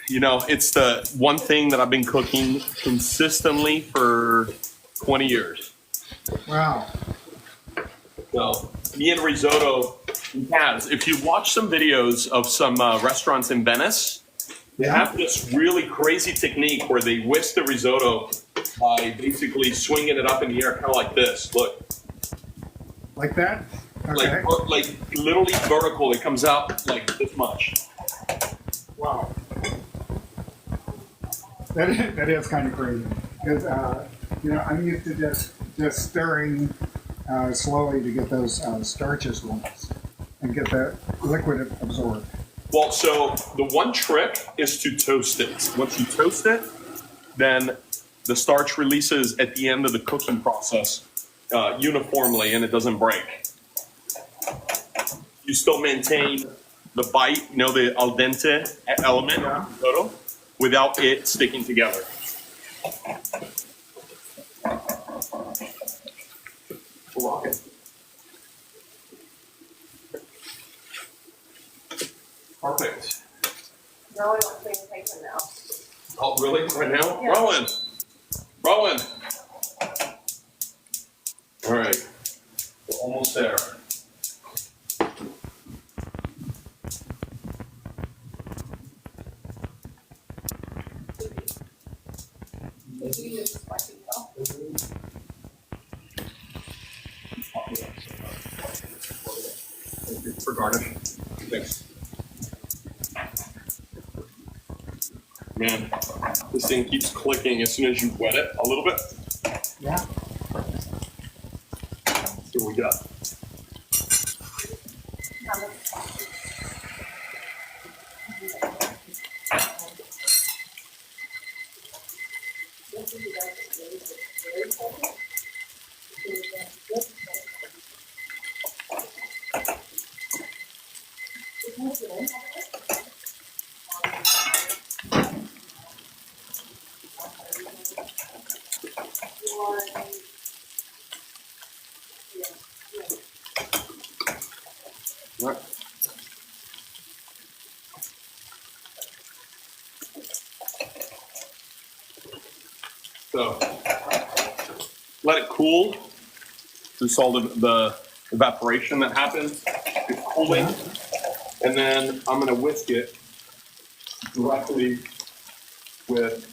You know, it's the one thing that I've been cooking consistently for 20 years. Wow. So, me and risotto, if you watch some videos of some restaurants in Venice, they have this really crazy technique where they whisk the risotto by basically swinging it up in the air, kind of like this. Look. Like that? Okay. Like literally vertical. It comes out like this much. Wow. That is kind of crazy. Because, you know, I'm used to just stirring slowly to get those starches loose and get the liquid absorbed. Well, so the one trick is to toast it. Once you toast it, then the starch releases at the end of the cooking process uniformly and it doesn't break. You still maintain the bite, you know, the al dente element of the risotto without it sticking together. Rock it. Perfect. Rowan wants me to take them now. Oh, really? Right now? Yeah. Rowan! Rowan! All right. We're almost there. You just like it go. For garnish. Thanks. Man, this thing keeps clicking as soon as you wet it a little bit. Yeah. Let's see what we got. one. Yeah, yeah. Right. So let it cool. Just all the evaporation that happens. It's cooling. And then I'm going to whisk it directly with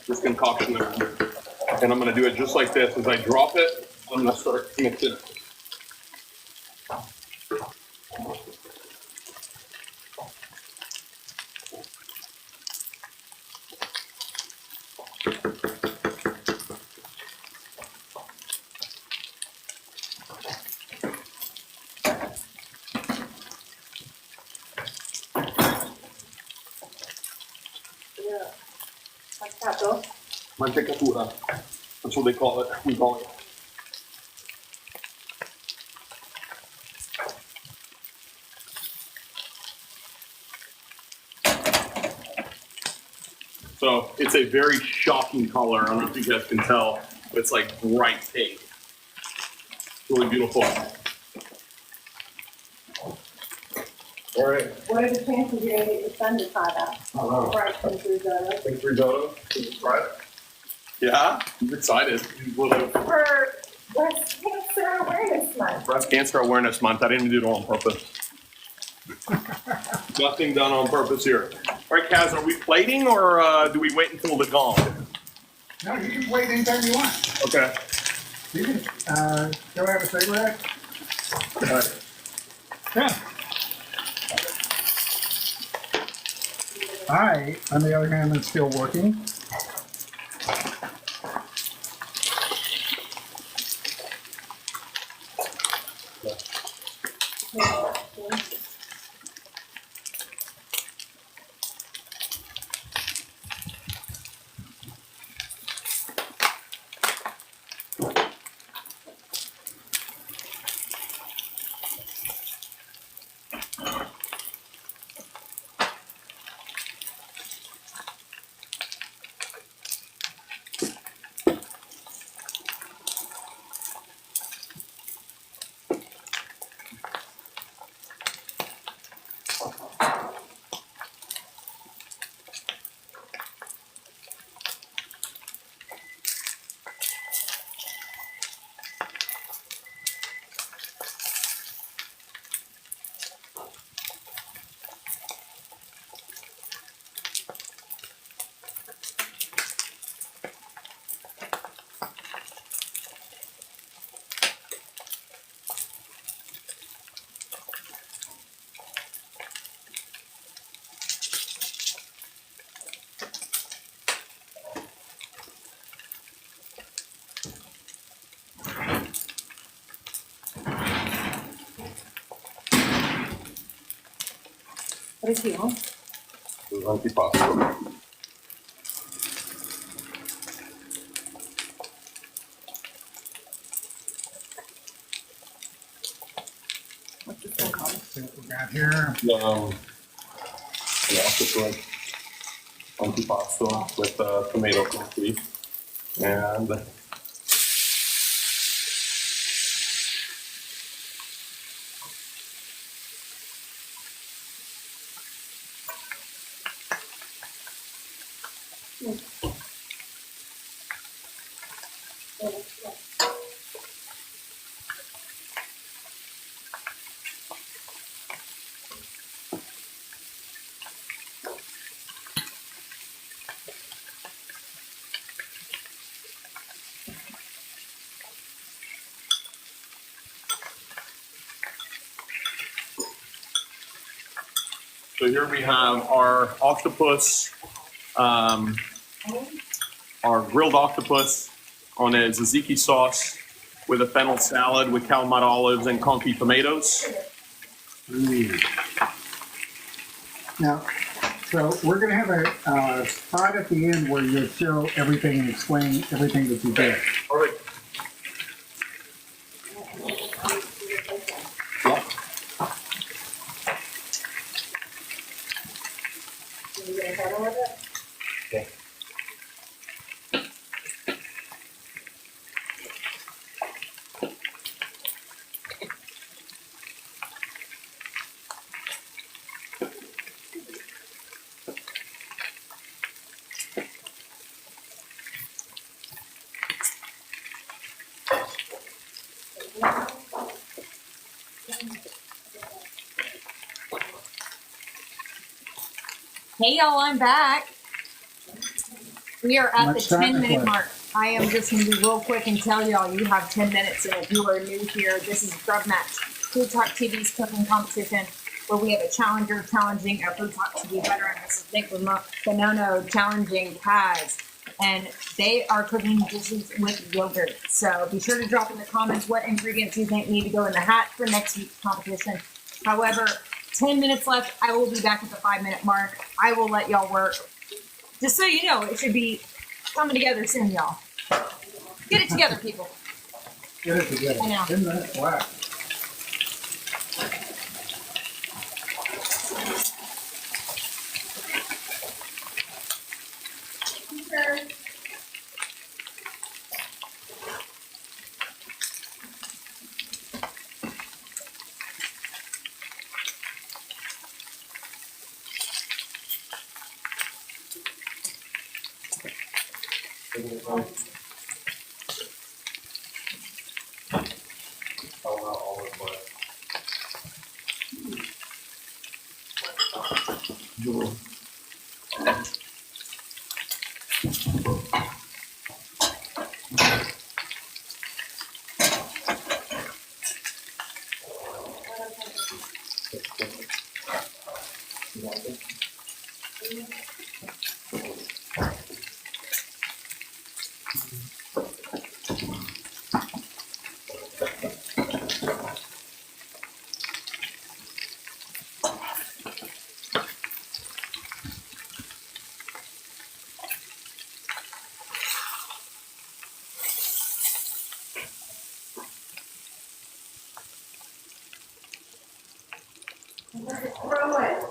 this concoction there. And I'm going to do it just like this. As I drop it, I'm going to start mixing it. Yeah. Passato. Mantecatura. That's what they call it. We call it. So it's a very shocking color. I don't know if you guys can tell. It's like bright pink. It's really beautiful. All right. What are the chances you're gonna get your son to try that? Hello. Right, from risotto. Think risotto. Can you try it? Yeah, he's excited. He's a little For Breast Cancer Awareness Month. Breast Cancer Awareness Month. I didn't do it on purpose. Nothing done on purpose here. All right, Kaz, are we plating or do we wait until the gong? No, you can wait anytime you want. Okay. You can go have a cigarette. All right. Yeah. I, on the other hand, am still working. What is he on? Antipasto. What's this one called? See what we got here. Yeah, just like antipasto with tomato confit and so here we have our octopus, our grilled octopus on a tzatziki sauce with a fennel salad with calamari olives and confit tomatoes. Now, so we're going to have a spot at the end where you'll show everything and explain everything that you did. All right. Yeah. You gonna try with it? Okay. Hey y'all, I'm back. We are at Much the time 10-minute before. mark. I am just going to be real quick and tell y'all you have 10 minutes. And if you are new here, this is GrubMatch, FoodtokTV's cooking competition, where we have a challenger challenging a FoodtokTV veteran. This is Nick Bonanno challenging Kaz. And they are cooking dishes with yogurt. So be sure to drop in the comments what ingredients you think need to go in the hat for next week's competition. However, 10 minutes left. I will be back at the 5-minute mark. I will let y'all work. Just so you know, it should be coming together soon, y'all. Get it together, people. Get it together. I know. 10 minutes left. Throw it.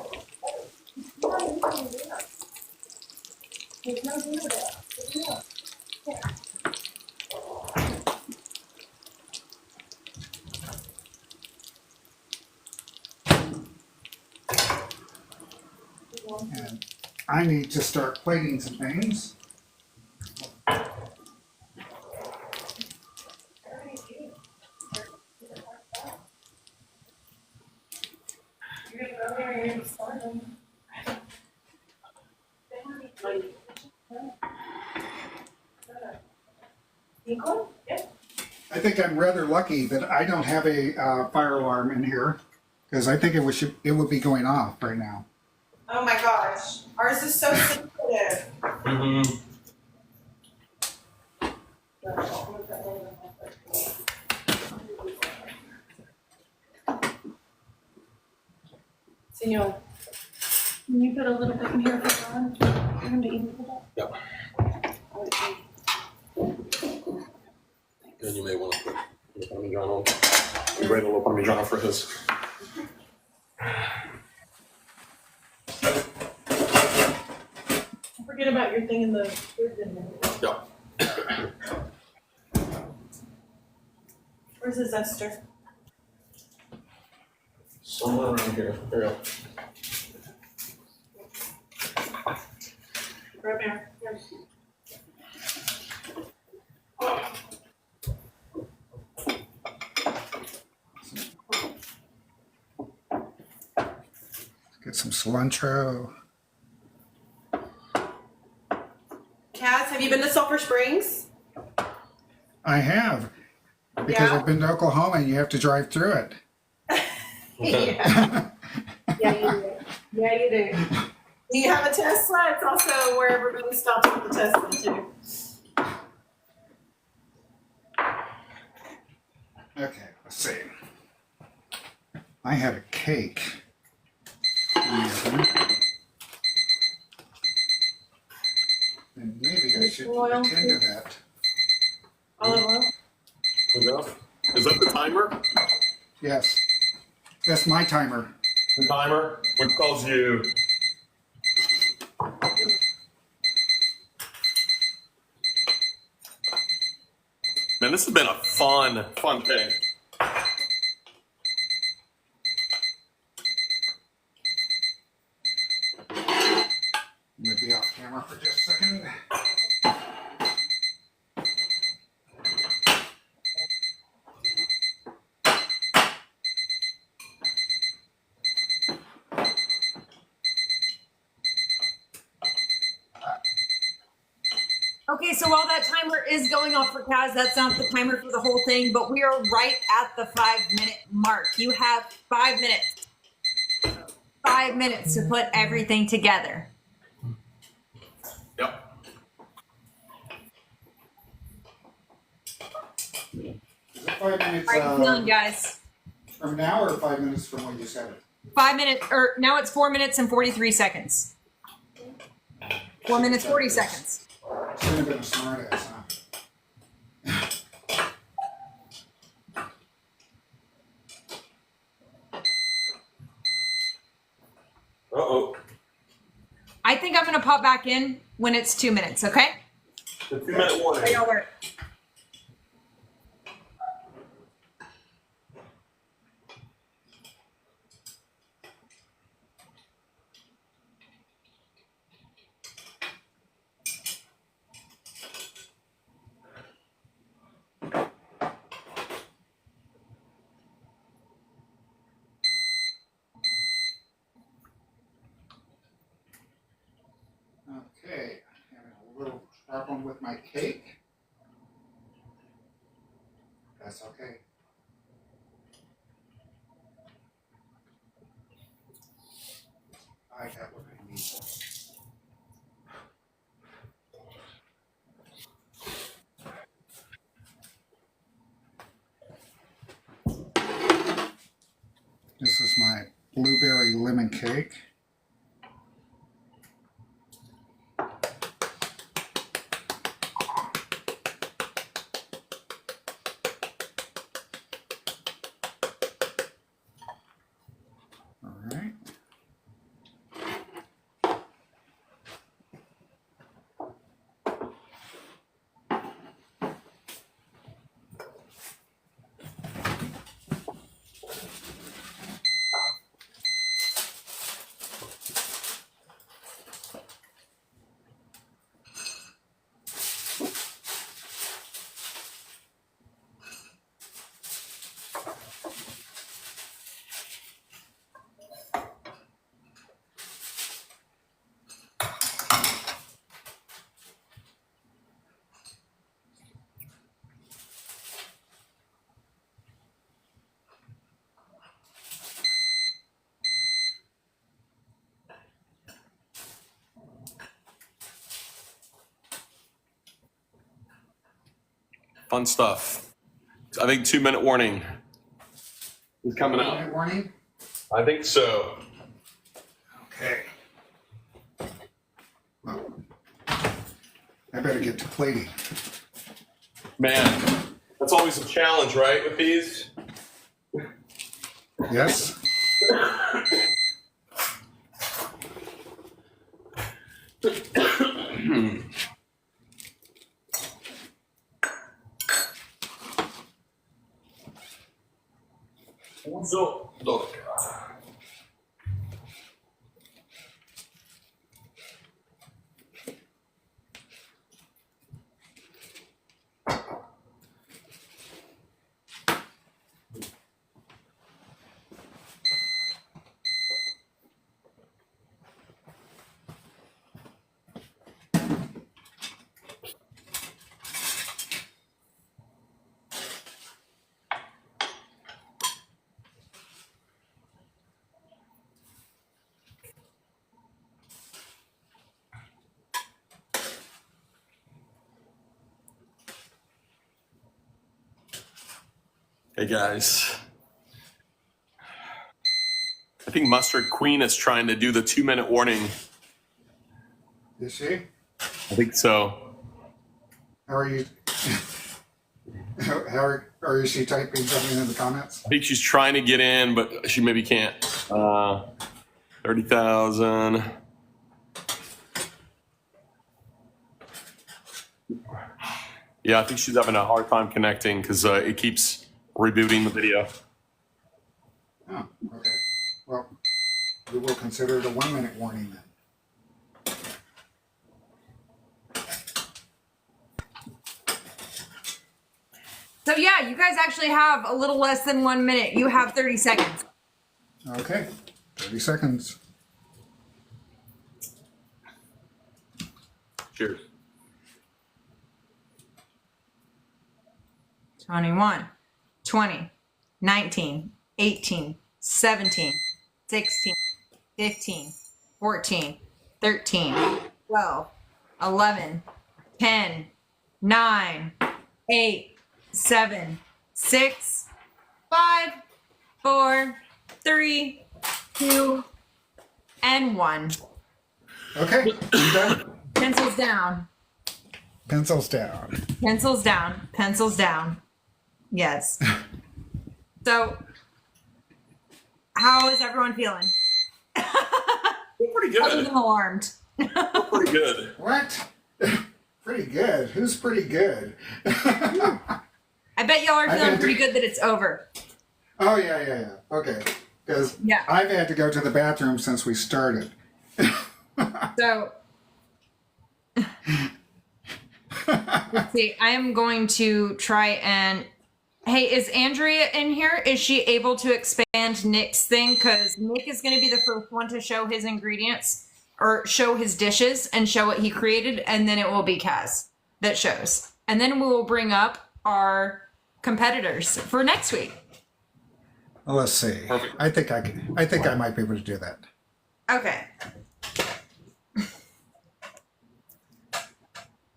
There's no glue there. And I need to start plating some things. You're gonna go there and you're gonna start them. Equal? Yeah. I think I'm rather lucky that I don't have a fire alarm in here because I think it would be going off right now. Oh my gosh, ours is so sensitive. Mm-hmm. Senor, can you put a little bit in here for Ron? For him to eat with that? Yep. And you may want to put the Parmesan on. You ready to Parmesan for his. Don't forget about your thing in the fridge in there. Yep. Where's the zester? Somewhere around here. There you go. Right there. Here. Get some cilantro. Kaz, have you been to Sulphur Springs? I have, because Yeah. I've been to Oklahoma and you have to drive through it. Yeah. Yeah, you do. Yeah, you do. Do you have a Tesla? It's also where everybody stops with the Tesla too. Okay, let's see. I have a cake. And maybe I should Oil. attend to that. Olive oil? Enough. Is that the timer? Yes, that's my timer. The timer? Which calls you. Man, this has been a fun thing. I'm gonna be off camera for just a second. Okay, so while that timer is going off for Kaz, that's not the timer for the whole thing, but we are right at the 5-minute mark. You have 5 minutes. 5 minutes to put everything together. Yep. Is it 5 minutes How are you feeling, guys? from now or 5 minutes from when you said it? 5 minutes, or now it's 4 minutes and 43 seconds. 4 minutes, 40 seconds. Shouldn't have been a smart ass, huh? Uh-oh. I think I'm going to pop back in when it's 2 minutes, okay? The 2-minute warning. How y'all work? Okay, having a little problem with my cake. That's okay. I got what I need. This is my blueberry lemon cake. All right. Fun stuff. I think 2-minute warning is coming up. Minute warning? I think so. Okay. Well, I better get to plating. Man, that's always a challenge, right, with these? Yes? So, look. Hey guys. I think Mustard Queen is trying to do the 2-minute warning. Is she? I think so. How are you? Are she typing something in the comments? I think she's trying to get in, but she maybe can't. 30,000. Yeah, I think she's having a hard time connecting because it keeps rebooting the video. Oh, okay. Well, we will consider it a 1-minute warning then. So yeah, you guys actually have a little less than 1 minute. You have 30 seconds. Okay, 30 seconds. Cheers. 21, 20, 19, 18, 17, 16, 15, 14, 13, 12, 11, 10, 9, 8, 7, 6, 5, 4, 3, 2, and 1. Okay, I'm done. Pencils down. Pencils down. Pencils down. Pencils down. Yes. So, how is everyone feeling? Pretty Other good. than alarmed. Pretty good. What? Pretty good. Who's pretty good? I bet y'all are I feeling had pretty to- good that it's over. Oh, yeah. Okay. Because Yeah. I've had to go to the bathroom since we started. So, let's see. I am going to try and. Hey, is Andrea in here? Is she able to expand Nick's thing? Because Nick is going to be the first one to show his ingredients or show his dishes and show what he created, and then it will be Kaz that shows. And then we will bring up our competitors for next week. Well, let's see. Perfect. I think I might be able to do that. Okay.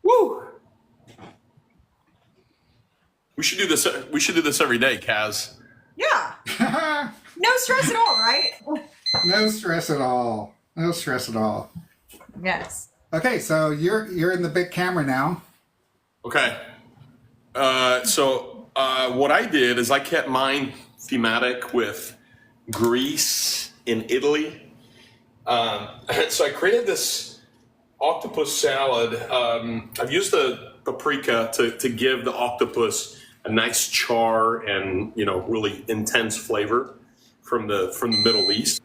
Woo! We should do this. We should do this every day, Kaz. Yeah. No stress at all, right? No stress at all. No stress at all. Yes. Okay, so you're in the big camera now. Okay. So what I did is I kept mine thematic with Greece and Italy. So I created this octopus salad. I've used the paprika to give the octopus a nice char and really intense flavor from the Middle East,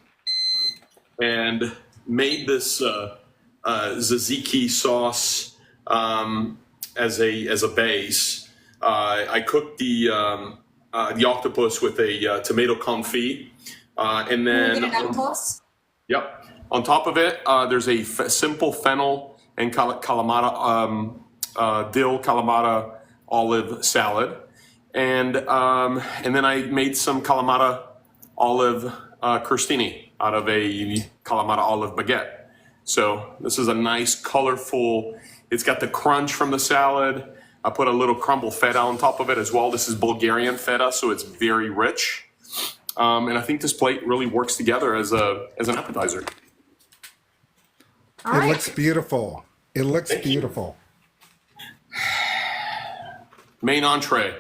and made this tzatziki sauce as a base. I cooked the octopus with a tomato confit, and Can we then get another close? yep, on top of it, there's a simple fennel and calamata dill calamata olive salad, and then I made some calamata olive crostini out of a calamata olive baguette. So this is a nice, colorful. It's got the crunch from the salad. I put a little crumbled feta on top of it as well. This is Bulgarian feta, so it's very rich. And I think this plate really works together as an appetizer. All It right. looks beautiful. It looks Thank you. beautiful. Main entree.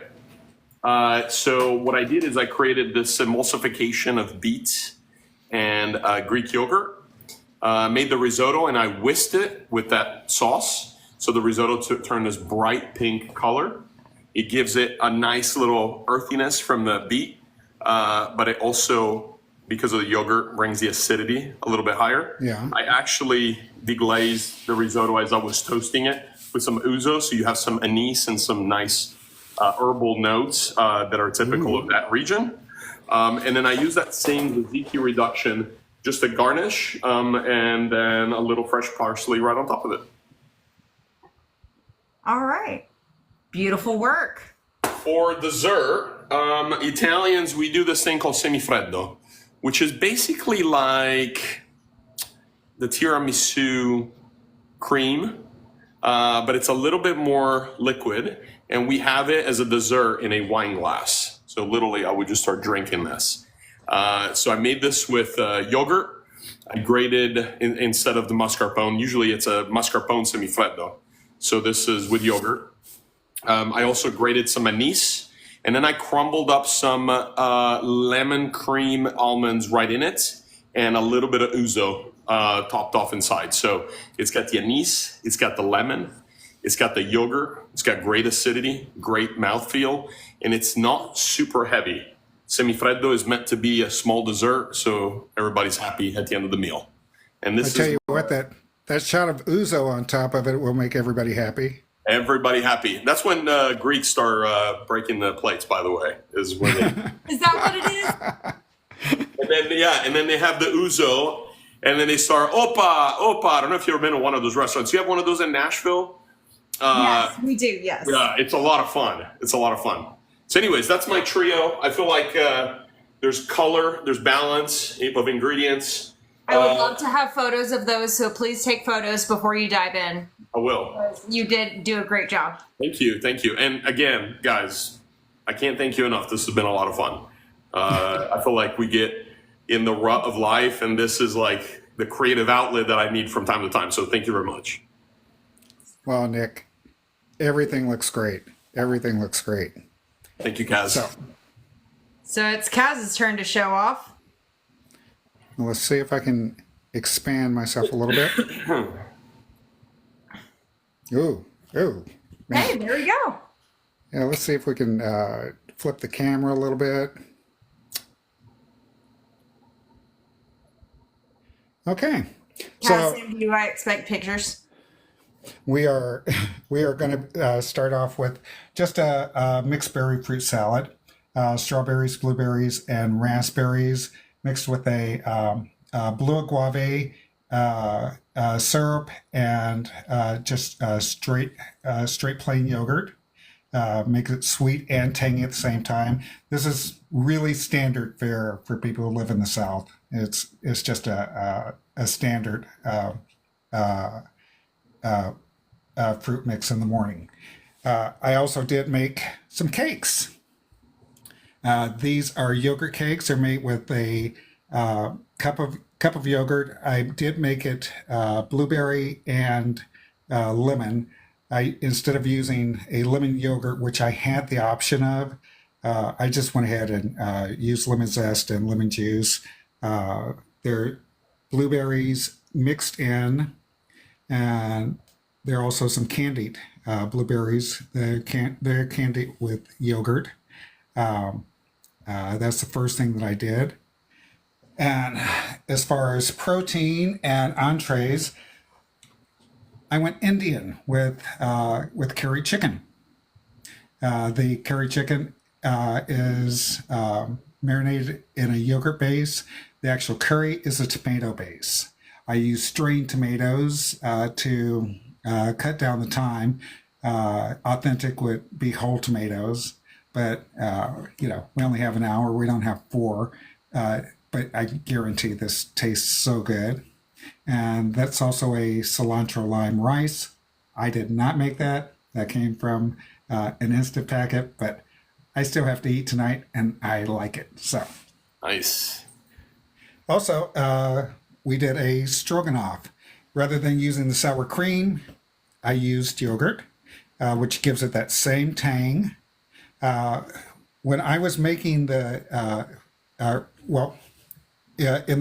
So what I did is I created this emulsification of beets and Greek yogurt. Made the risotto and I whisked it with that sauce. So the risotto turned this bright pink color. It gives it a nice little earthiness from the beet, but it also, because of the yogurt, brings the acidity a little bit higher. Yeah. I actually deglazed the risotto as I was toasting it with some ouzo, so you have some anise and some nice herbal notes that are typical of that region. And then I use that same tzatziki reduction just to garnish, and then a little fresh parsley right on top of it. All right. Beautiful work. For dessert, Italians, we do this thing called semifreddo, which is basically like the tiramisu cream, but it's a little bit more liquid, and we have it as a dessert in a wine glass. So literally, I would just start drinking this. So I made this with yogurt. I grated instead of the mascarpone. Usually it's a mascarpone semifreddo. So this is with yogurt. I also grated some anise, and then I crumbled up some lemon cream almonds right in it, and a little bit of ouzo topped off inside. So it's got the anise, it's got the lemon, it's got the yogurt, it's got great acidity, great mouthfeel, and it's not super heavy. Semifreddo is meant to be a small dessert, so everybody's happy at the end of the meal. And I this tell is you what, that shot of ouzo on top of it will make everybody happy. everybody happy. That's when Greeks start breaking the plates, by the way, is when they... Is that what it is? And then they have the ouzo, and then they start opa. I don't know if you've ever been to one of those restaurants. You have one of those in Nashville? Yes, we do. Yes. Yeah, it's a lot of fun. So anyways, that's my trio. I feel like there's color, there's balance of ingredients. I would love to have photos of those, so please take photos before you dive in. I will. You did do a great job. Thank you. And again, guys, I can't thank you enough. This has been a lot of fun. I feel like we get in the rut of life, and this is like the creative outlet that I need from time to time. So thank you very much. Well, Nick, everything looks great. Everything looks great. Thank you, Kaz. So it's Kaz's turn to show off. Let's see if I can expand myself a little bit. Ooh, man. Hey, there we go. Yeah, let's see if we can flip the camera a little bit. Okay. Kaz, do you expect pictures? We are going to start off with just a mixed berry fruit salad, strawberries, blueberries, and raspberries mixed with a blue agave syrup and just straight plain yogurt. Makes it sweet and tangy at the same time. This is really standard fare for people who live in the South. It's just a standard fruit mix in the morning. I also did make some cakes. These are yogurt cakes. They're made with a cup of yogurt. I did make it blueberry and lemon. Instead of using a lemon yogurt, which I had the option of, I just went ahead and used lemon zest and lemon juice. They're blueberries mixed in, and there are also some candied blueberries. They're candied with yogurt. That's the first thing that I did. And as far as protein and entrees, I went Indian with curry chicken. The curry chicken is marinated in a yogurt base. The actual curry is a tomato base. I use strained tomatoes to cut down the time. Authentic would be whole tomatoes, but we only have an hour. We don't have 4, but I guarantee this tastes so good. And that's also a cilantro lime rice. I did not make that. That came from an instant packet, but I still have to eat tonight, and I like it. So Nice. Also, we did a stroganoff. Rather than using the sour cream, I used yogurt, which gives it that same tang. When I was making in the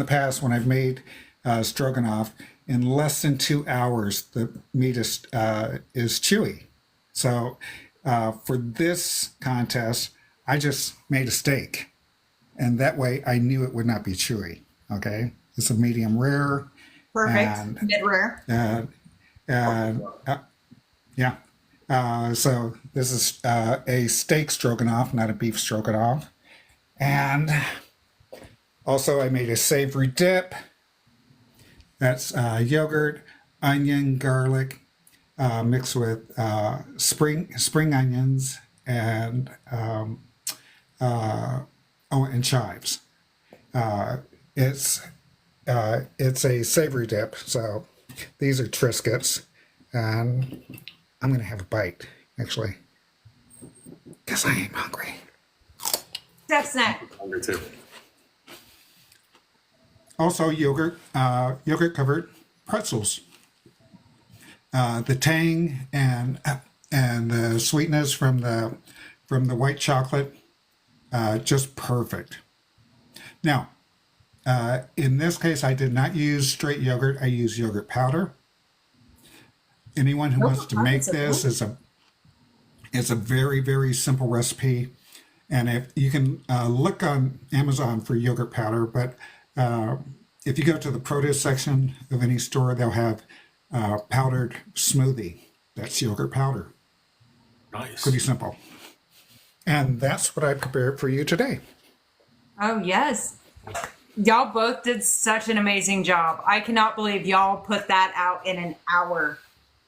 past, when I've made stroganoff, in less than 2 hours, the meat is chewy. So for this contest, I just made a steak, and that way I knew it would not be chewy. Okay, it's a medium rare. Perfect. Mid rare. So this is a steak stroganoff, not a beef stroganoff. And also I made a savory dip. That's yogurt, onion, garlic, mixed with spring onions and and chives. It's a savory dip, so these are Triscuits, and I'm gonna have a bite actually, because I am hungry. Steph snack. Hungry too. Also, yogurt covered pretzels. The tang and the sweetness from the white chocolate, just perfect. Now, in this case, I did not use straight yogurt. I used yogurt powder. Anyone who wants to make this it's a very, very simple recipe, and if you can look on Amazon for yogurt powder, but if you go to the produce section of any store, they'll have powdered smoothie. That's yogurt powder. Nice. Pretty simple. And that's what I prepared for you today. Oh, yes. Y'all both did such an amazing job. I cannot believe y'all put that out in an hour.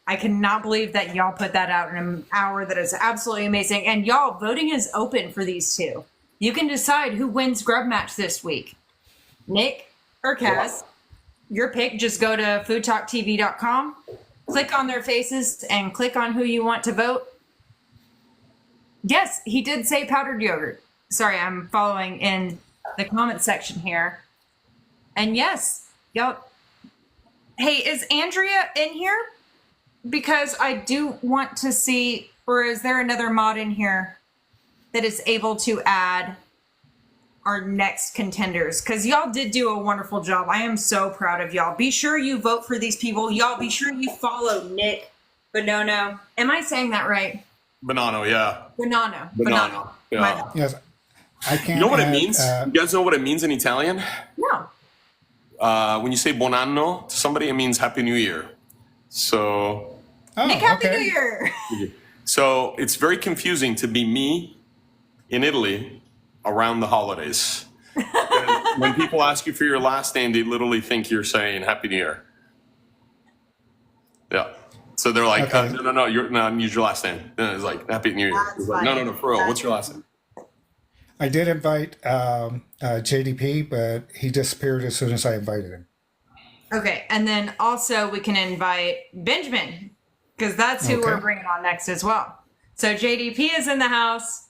I cannot believe that y'all put that out in an hour. That is absolutely amazing. And y'all, voting is open for these two. You can decide who wins GrubMatch this week. Nick or Kaz. Your pick. Just go to FoodtokTV.com, click on their faces, and click on who you want to vote. Yes, he did say powdered yogurt. Sorry, I'm following in the comment section here. And yes, y'all. Hey, is Andrea in here? Because I do want to see, or is there another mod in here that is able to add our next contenders? Because y'all did do a wonderful job. I am so proud of y'all. Be sure you vote for these people. Y'all be sure you follow Nick Bonanno. Am I saying that right? Bonanno, yeah. Bonanno. Yeah. Yes, I can't. You know what it add, means? You guys know what it means in Italian? No. When you say Bonanno to somebody, it means Happy New Year. So, Nick, Happy New Year. so it's very confusing to be me in Italy around the holidays. And when people ask you for your last name, they literally think you're saying Happy New Year. Yeah. So they're like, Okay. no, use your last name. And it's like, Happy New Year. That's It's like, no, funny. for real, what's your last name? I did invite JDP, but he disappeared as soon as I invited him. Okay, and then also we can invite Benjamin, because that's who we're Okay. bringing on next as well. So JDP is in the house.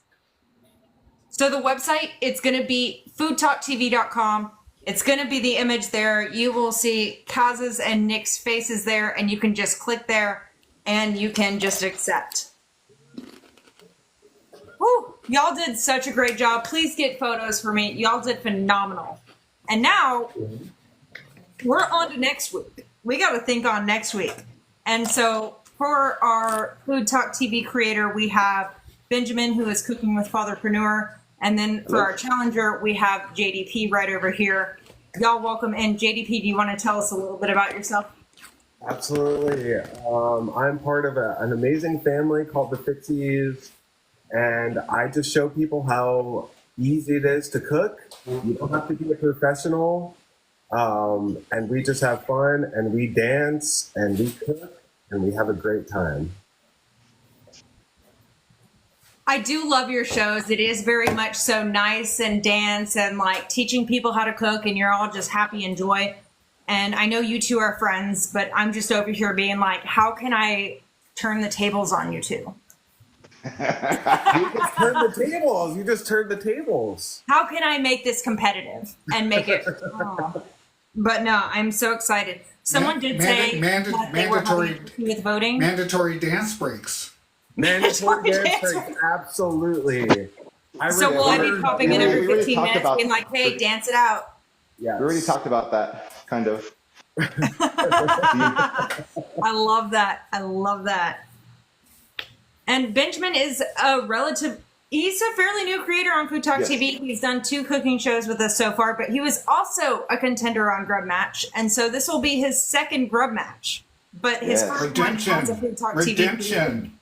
So the website, it's going to be FoodtokTV.com. It's going to be the image there. You will see Kaz's and Nick's faces there, and you can just click there, and you can just accept. Woo, y'all did such a great job. Please get photos for me. Y'all did phenomenal. And now we're on to next week. We got to think on next week. And so for our Food Talk TV creator, we have Benjamin, who is cooking with Fatherpreneur. And then for our challenger, we have JDP right over here. Y'all welcome in. JDP, do you want to tell us a little bit about yourself? Absolutely. I'm part of an amazing family called the Fixies, and I just show people how easy it is to cook. You don't have to be a professional, and we just have fun, and we dance, and we cook, and we have a great time. I do love your shows. It is very much so nice and dance and like teaching people how to cook, and you're all just happy and joy. And I know you two are friends, but I'm just over here being like, how can I turn the tables on you two? You just turn the tables. You just turn the tables. How can I make this competitive and make it? Oh. But no, I'm so excited. Someone did say that they were having issue with voting. Mandatory dance breaks. Mandatory dance breaks, absolutely. So will I be remember- popping in every we already 15 talked minutes about- being like, hey, dance it out? Yes. We already talked about that, kind of. I love that. I love that. And Benjamin is he's a fairly new creator on Food Talk Yes. TV. He's done 2 cooking shows with us so far, but he was also a contender on GrubMatch. And so this will be his second GrubMatch. But his Yes. first one as a Food Talk Redemption.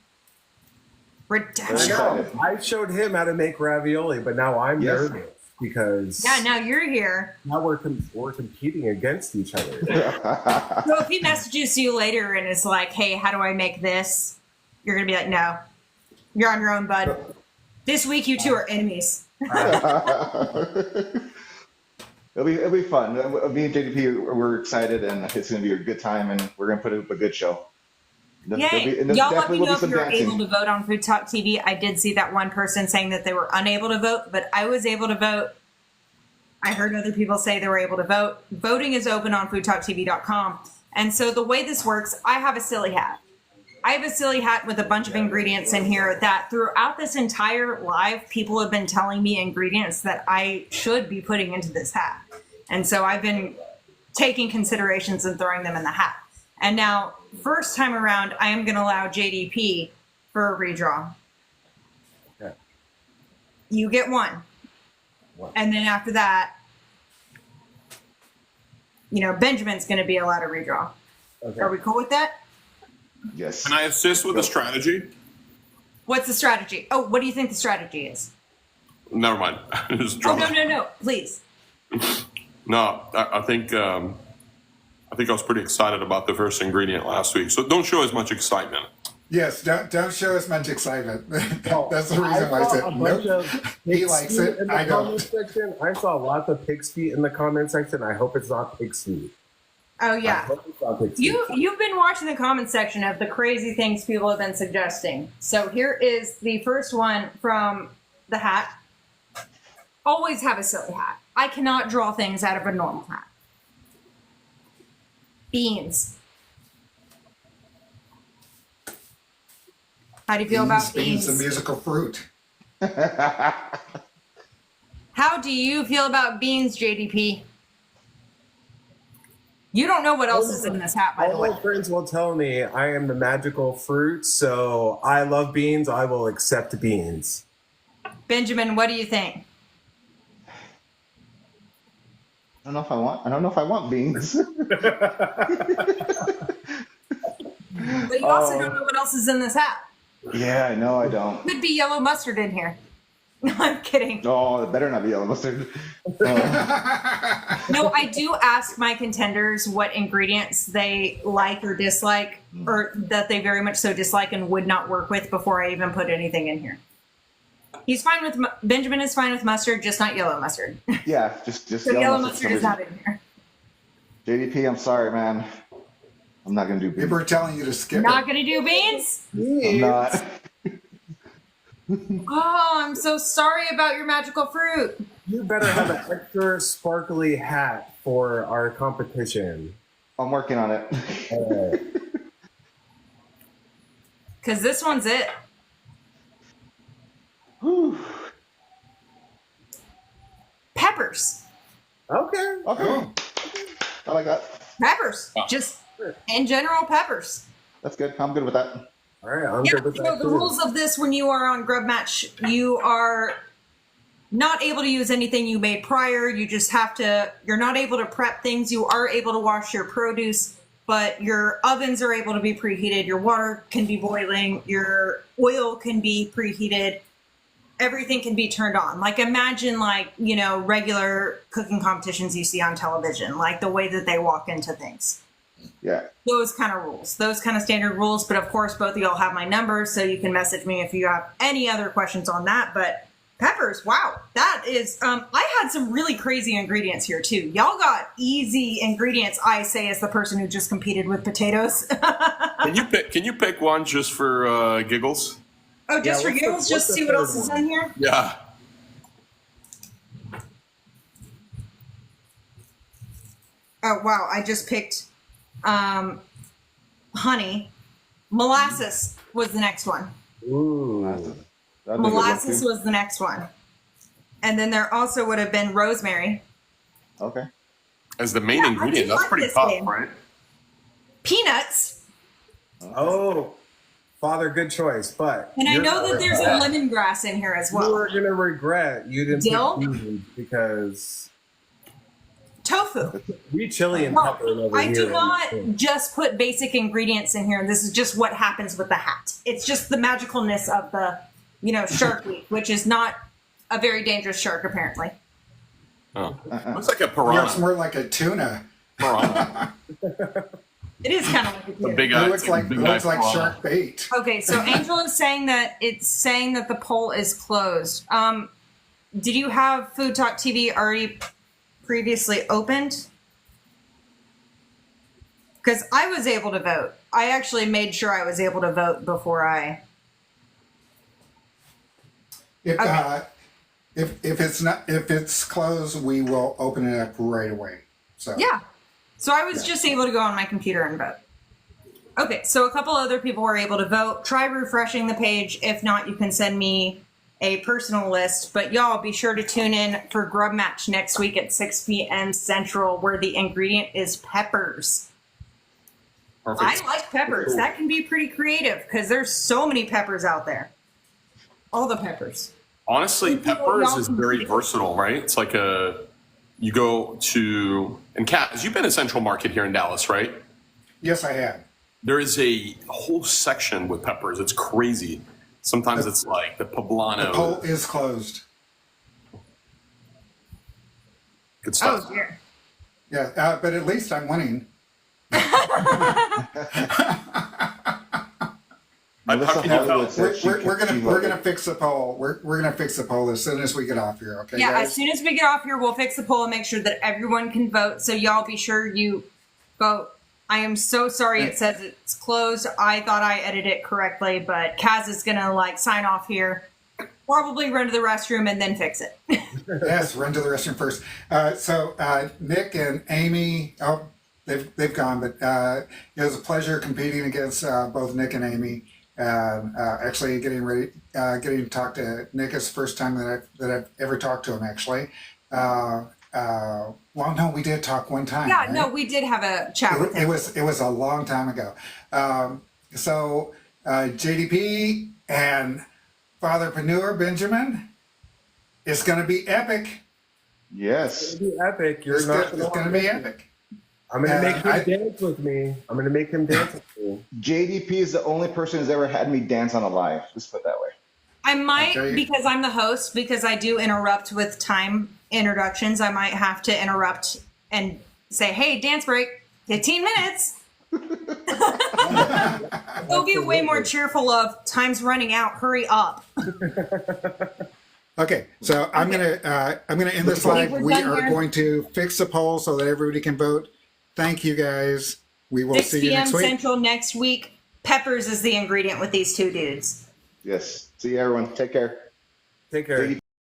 Redemption. I showed him how to make ravioli, but now I'm Yes. nervous because Yeah, now you're here. now we're competing against each other. So if he messages you later and is like, hey, how do I make this? You're going to be like, no, you're on your own, bud. This week, you two are enemies. It'll be fun. Me and JDP, we're excited, and it's going to be a good time, and we're going to put up a good show. Yay. Y'all let me know if you're able to vote on Food Talk TV. I did see that one person saying that they were unable to vote, but I was able to vote. I heard other people say they were able to vote. Voting is open on FoodtokTV.com. And so the way this works, I have a silly hat. I have a silly hat with a bunch of ingredients in here that throughout this entire live, people have been telling me ingredients that I should be putting into this hat. And so I've been taking considerations and throwing them in the hat. And now, first time around, I am going to allow JDP for a redraw. Okay. You get one. And then after that, Benjamin's going to be allowed a redraw. Okay. Are we cool with that? Yes. Can I assist with a strategy? What's the strategy? Oh, what do you think the strategy is? Never mind. Just Oh, drop it. no, please. No, I think I think I was pretty excited about the first ingredient last week. So don't show as much excitement. Yes, don't show as much excitement. That's the reason why I saw said a bunch nope. of He pig's likes feet it. in the I comment don't. section. I saw lots of pig's feet in the comment section. I hope it's not pig's feet. Oh I yeah. hope it's not pig's feet. You've been watching the comment section of the crazy things people have been suggesting. So here is the first one from the hat. Always have a silly hat. I cannot draw things out of a normal hat. Beans. How do you feel about Beans, beans? a musical fruit. How do you feel about beans, JDP? You don't know what else is in this hat, by the All way. my friends will tell me I am the magical fruit, so I love beans. I will accept beans. Benjamin, what do you think? I don't know if I want beans. But you also don't know what else is in this hat. Yeah, I know I don't. Could be yellow mustard in here. No, I'm kidding. Oh, it better not be yellow mustard. No, I do ask my contenders what ingredients they like or dislike, or that they very much so dislike and would not work with before I even put anything in here. He's fine with Benjamin is fine with mustard, just not yellow mustard. Yeah, just So yellow mustard is not in here. JDP, I'm sorry, man. I'm not gonna do beans. People are telling you to skip Not it. gonna do beans? I'm not. Oh, I'm so sorry about your magical fruit. You better have an extra sparkly hat for our competition. I'm working on it. Because this one's it. Whew. Peppers. Okay. Okay. I like that. Peppers. Just in general, peppers. That's good. I'm good with that. All right, I'm Yeah, good with so that the too. rules of this when you are on GrubMatch, you are not able to use anything you made prior. You just have to, you're not able to prep things. You are able to wash your produce, but your ovens are able to be preheated. Your water can be boiling. Your oil can be preheated. Everything can be turned on. Like imagine like, you know, regular cooking competitions you see on television, like the way that they walk into things. Yeah. Those kind of rules, those kind of standard rules. But of course, both of y'all have my number, so you can message me if you have any other questions on that. But peppers, wow, that is, I had some really crazy ingredients here too. Y'all got easy ingredients, I say, as the person who just competed with potatoes. Can you pick one just for giggles? Oh, just Yeah, for giggles, just what's see the what else third is one? in here? Yeah. Oh, wow, I just picked honey. Molasses was the next one. Ooh. That'd be a good one, Molasses too. was the next one. And then there also would have been rosemary. Okay. As the main Yeah, I ingredient, do that's like pretty this tough, game. right? Peanuts. Oh, Father, good choice. But And I you're know that gonna there's a regret- lemongrass in here as You well. are gonna regret you didn't Dill? pick beans because Tofu. we chili and No, pepper over I here. do not just put basic ingredients in here. This is just what happens with the hat. It's just the magicalness of the, you know, Shark Week, which is not a very dangerous shark, apparently. Oh. Looks like a Looks piranha. more like a tuna. Piranha. It is kind of like a A tuna. big It eye. looks like big eye piranha. shark bait. Okay, so Angel is saying that it's saying that the poll is closed. Did you have Food Talk TV already previously opened? Because I was able to vote. I actually made sure I was able to vote before I. If, Okay. if it's closed, we will open it up right away. So Yeah. So I was just able to go on my computer and vote. Okay, so a couple other people were able to vote. Try refreshing the page. If not, you can send me a personal list. But y'all be sure to tune in for GrubMatch next week at 6 p.m. Central, where the ingredient is peppers. Perfect. I like peppers. That can be pretty creative because there's so many peppers out there. All the peppers. Honestly, peppers is very versatile, right? It's like you go to, and Kat, you've been in Central Market here in Dallas, right? yes, I have. There is a whole section with peppers. It's crazy. Sometimes it's like the poblano. The poll is closed. Good stuff. Oh, dear. Yeah, but at least I'm winning. Melissa can you Hollywood tell? said she We're she gonna loved it. fix the poll. We're gonna fix the poll as soon as we get off here. Okay, Yeah, guys? as soon as we get off here, we'll fix the poll and make sure that everyone can vote. So y'all be sure you vote. I am so sorry it says it's closed. I thought I edited it correctly, but Kaz is gonna like sign off here, probably run to the restroom and then fix it. Yes, run to the restroom first. So Nick and Amy, oh, they've gone, but it was a pleasure competing against both Nick and Amy. Actually, getting to talk to Nick is the first time that I've ever talked to him. Actually, well, no, we did talk one time. Yeah, right? no, we did have a chat with him. It was a long time ago. So JDP and Fatherpreneur Benjamin, it's going to be epic. Yes. It's gonna be epic. You're It's not going to be epic. I'm gonna make him I- dance with me. I'm gonna make him dance with me. JDP is the only person who's ever had me dance on a live. Just put it that way. I might, Okay. because I'm the host, because I do interrupt with time introductions, I might have to interrupt and say, hey, dance break, 15 minutes. It'll be way more cheerful of time's running out, hurry up. Okay, so I'm gonna end this Okay, live. we're We done are here. going to fix the poll so that everybody can vote. Thank you guys. We will 6 see you p.m. next week. Central next week. Peppers is the ingredient with these two dudes. Yes. See you, everyone. Take care. Take care. JDP